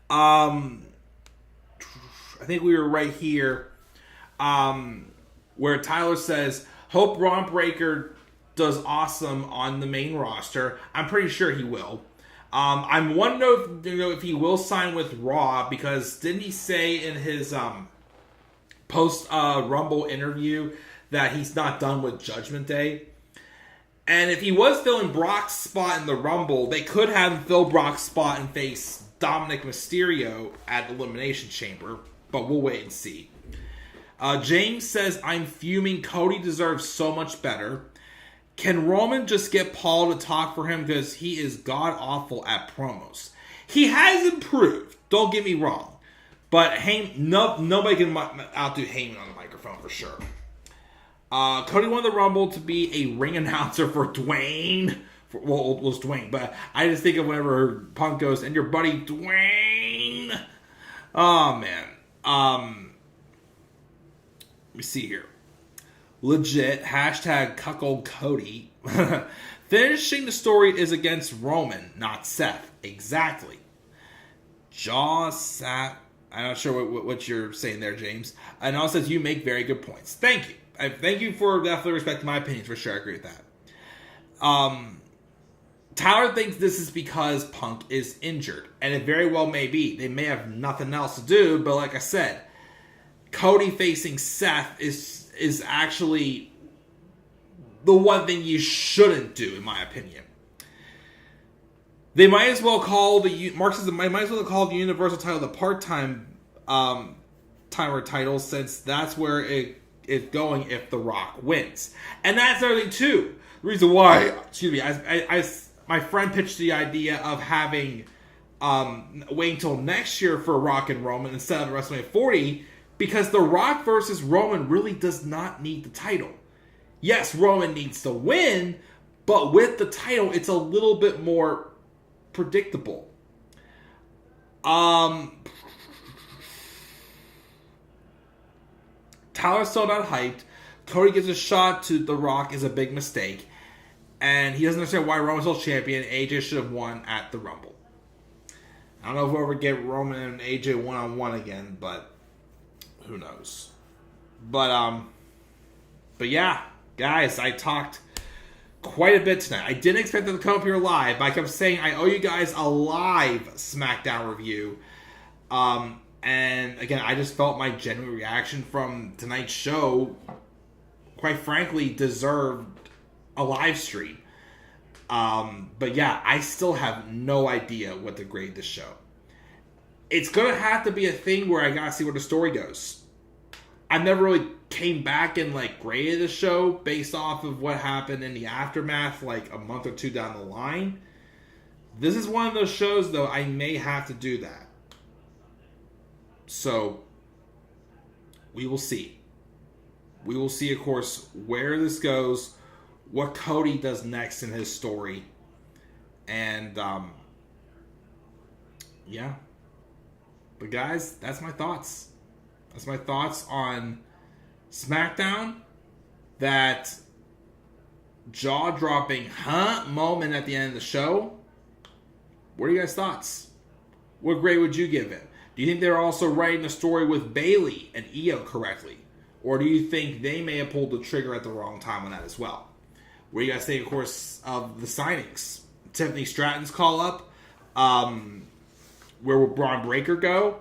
I think we were right here where Tyler says, hope Bron Breakker does awesome on the main roster. I'm pretty sure he will. I'm wondering if he will sign with Raw, because didn't he say in his post Rumble interview that he's not done with Judgment Day? And if he was filling Brock's spot in the Rumble, they could have him fill Brock's spot and face Dominic Mysterio at Elimination Chamber, but we'll wait and see. James says, I'm fuming. Cody deserves so much better. Can Roman just get Paul to talk for him, because he is god-awful at promos? He has improved, don't get me wrong. But nobody can outdo Heyman on the microphone for sure. Cody won the Rumble to be a ring announcer for Dwayne. Well, it was Dwayne, but I just think of whenever Punk goes, and your buddy Dwayne. Oh, man. Let me see here. Legit. Hashtag cuckold Cody. Finishing the story is against Roman, not Seth. Exactly. Jaw sat. I'm not sure what you're saying there, James. And also says you make very good points. Thank you. Thank you for definitely respecting my opinions. For sure, I agree with that. Tyler thinks this is because Punk is injured. And it very well may be. They may have nothing else to do. But like I said, Cody facing Seth is actually the one thing you shouldn't do, in my opinion. They might as well call Mark says they might as well call the Universal title the part-time timer title, since that's where it is going if The Rock wins. And that's the other thing too. The reason why, my friend pitched the idea of having waiting until next year for Rock and Roman instead of WrestleMania 40, because The Rock versus Roman really does not need the title. Yes, Roman needs to win, but with the title, it's a little bit more predictable. Tyler's still not hyped. Cody gives a shot to The Rock is a big mistake. And he doesn't understand why Roman's still champion. AJ should have won at the Rumble. I don't know if we'll ever get Roman and AJ one-on-one again, but who knows. But yeah, guys, I talked quite a bit tonight. I didn't expect them to come up here live, but I kept saying I owe you guys a live SmackDown review. And again, I just felt my genuine reaction from tonight's show, quite frankly, deserved a live stream. But yeah, I still have no idea what to grade this show. It's going to have to be a thing where I got to see where the story goes. I never really came back and graded the show based off of what happened in the aftermath a month or two down the line. This is one of those shows, though, I may have to do that. So, we will see. We will see, of course, where this goes, what Cody does next in his story. And, yeah. But guys, that's my thoughts. That's my thoughts on SmackDown. That jaw-dropping moment at the end of the show. What are you guys' thoughts? What grade would you give it? Do you think they're also writing the story with Bayley and Io correctly? Or do you think they may have pulled the trigger at the wrong time on that as well? What do you guys think, of course, of the signings? Tiffany Stratton's call-up. Where will Bron Breakker go?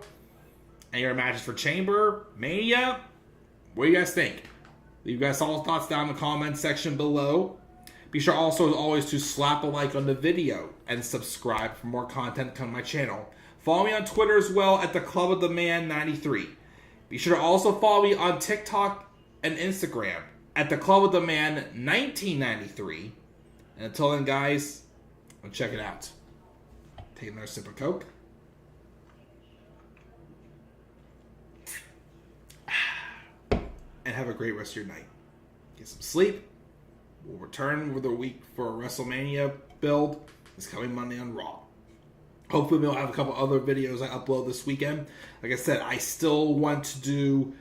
Any other matches for Chamber? Mania? What do you guys think? Leave you guys all thoughts down in the comments section below. Be sure also, as always, to slap a like on the video and subscribe for more content coming to my channel. Follow me on Twitter as well at the Club of the Man 93. Be sure to also follow me on TikTok and Instagram at the Club with the Man 1993. And until then, guys, check it out. Take another sip of Coke. And have a great rest of your night. Get some sleep. We'll return with a week for a WrestleMania build. It's coming Monday on Raw. Hopefully we'll have a couple other videos I upload this weekend. Like I said, I still want to do...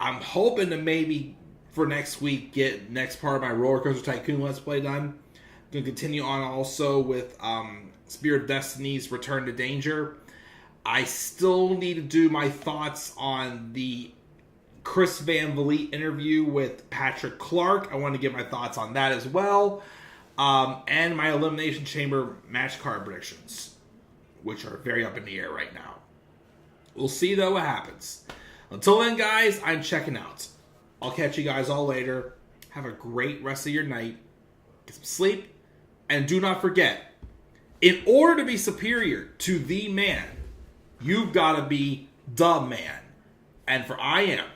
I'm hoping to maybe for next week get next part of my Roller Coaster Tycoon Let's Play done. I'm going to continue on also with Spirit of Destiny's Return to Danger. I still need to do my thoughts on the Chris Van Vliet interview with Patrick Clark. I want to give my thoughts on that as well. And my Elimination Chamber match card predictions, which are very up in the air right now. We'll see, though, what happens. Until then, guys, I'm checking out. I'll catch you guys all later. Have a great rest of your night. Get some sleep. And do not forget, in order to be superior to the man, you've got to be the man. And for I am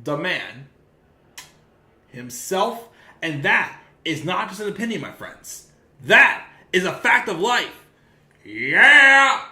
the man himself. And that is not just an opinion, my friends. That is a fact of life. Yeah!